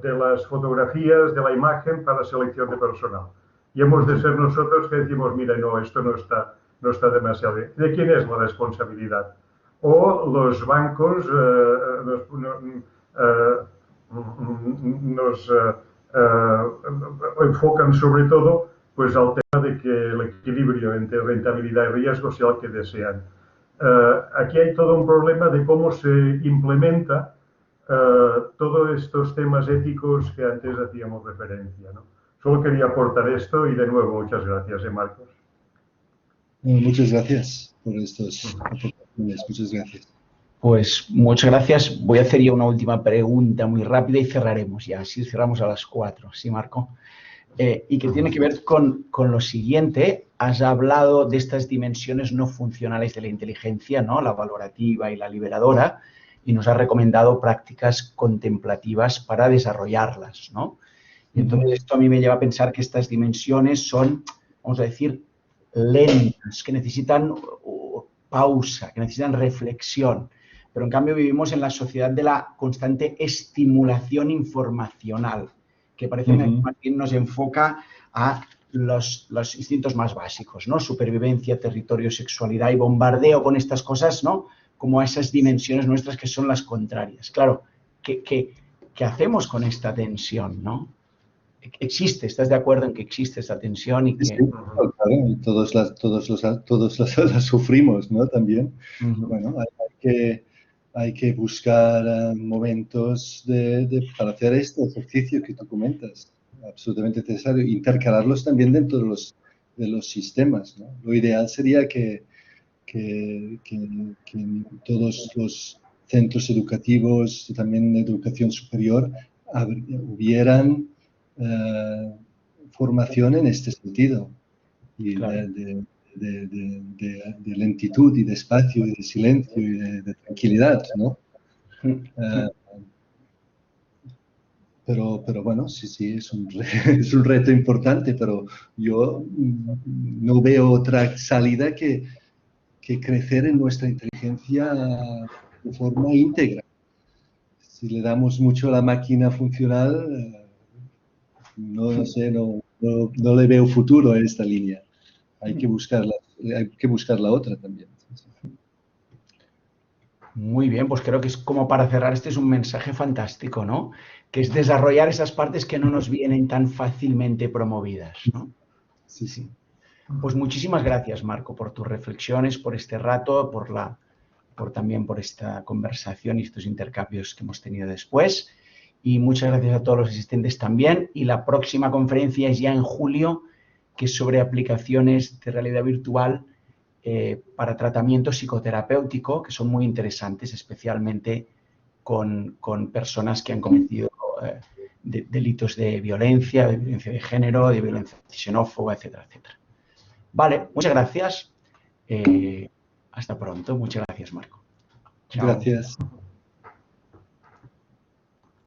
las fotografías, de la imagen para selección de personal. Y hemos de ser nosotros que decimos, mira, no, esto no está demasiado bien. ¿De quién es la responsabilidad? O los bancos nos enfocan sobre todo pues al tema de que el equilibrio entre rentabilidad y riesgo sea el que desean. Aquí hay todo un problema de cómo se implementa todos estos temas éticos que antes hacíamos referencia, ¿no? Solo quería aportar esto y de nuevo muchas gracias, Marcos. Muchas gracias por estas aportaciones. Muchas gracias. Pues muchas gracias. Voy a hacer ya una última pregunta muy rápida y cerraremos ya. Así cerramos a las 4. ¿Sí, Marco? Y que tiene que ver con lo siguiente. Has hablado de estas dimensiones no funcionales de la inteligencia, ¿no? La valorativa y la liberadora, y nos has recomendado prácticas contemplativas para desarrollarlas, ¿no? Y entonces esto a mí me lleva a pensar que estas dimensiones son, vamos a decir, lentas, que necesitan pausa, que necesitan reflexión. Pero en cambio vivimos en la sociedad de la constante estimulación informacional, que parece que más bien nos enfoca a los instintos más básicos, ¿no? Supervivencia, territorio, sexualidad y bombardeo con estas cosas, ¿no? Como a esas dimensiones nuestras que son las contrarias. Claro, ¿qué hacemos con esta tensión, no? Existe, ¿estás de acuerdo en que existe esta tensión y que... Sí, claro, y todos las sufrimos, ¿no? También. Bueno, hay que buscar momentos para hacer este ejercicio que tú comentas. Absolutamente necesario. Intercalarlos también dentro de los sistemas, ¿no? Lo ideal sería que todos los centros educativos, también de educación superior, hubieran formación en este sentido, y Claro. de lentitud y de espacio y de silencio y de tranquilidad, ¿no? Pero bueno, sí, es un reto importante, pero yo no veo otra salida que crecer en nuestra inteligencia de forma íntegra. Si le damos mucho a la máquina funcional, no sé, no le veo futuro a esta línea. Hay que buscar la otra también. Muy bien, pues creo que es como para cerrar, este es un mensaje fantástico, ¿no? Que es desarrollar esas partes que no nos vienen tan fácilmente promovidas, ¿no? Sí. Pues muchísimas gracias, Marco, por tus reflexiones, por este rato, también por esta conversación y estos intercambios que hemos tenido después. Y muchas gracias a todos los asistentes también. Y la próxima conferencia es ya en julio, que es sobre aplicaciones de realidad virtual para tratamiento psicoterapéutico, que son muy interesantes, especialmente con personas que han cometido delitos de violencia de género, de violencia xenófoba, etcétera, etcétera. Vale, muchas gracias. Hasta pronto. Muchas gracias, Marco. Chao. Gracias.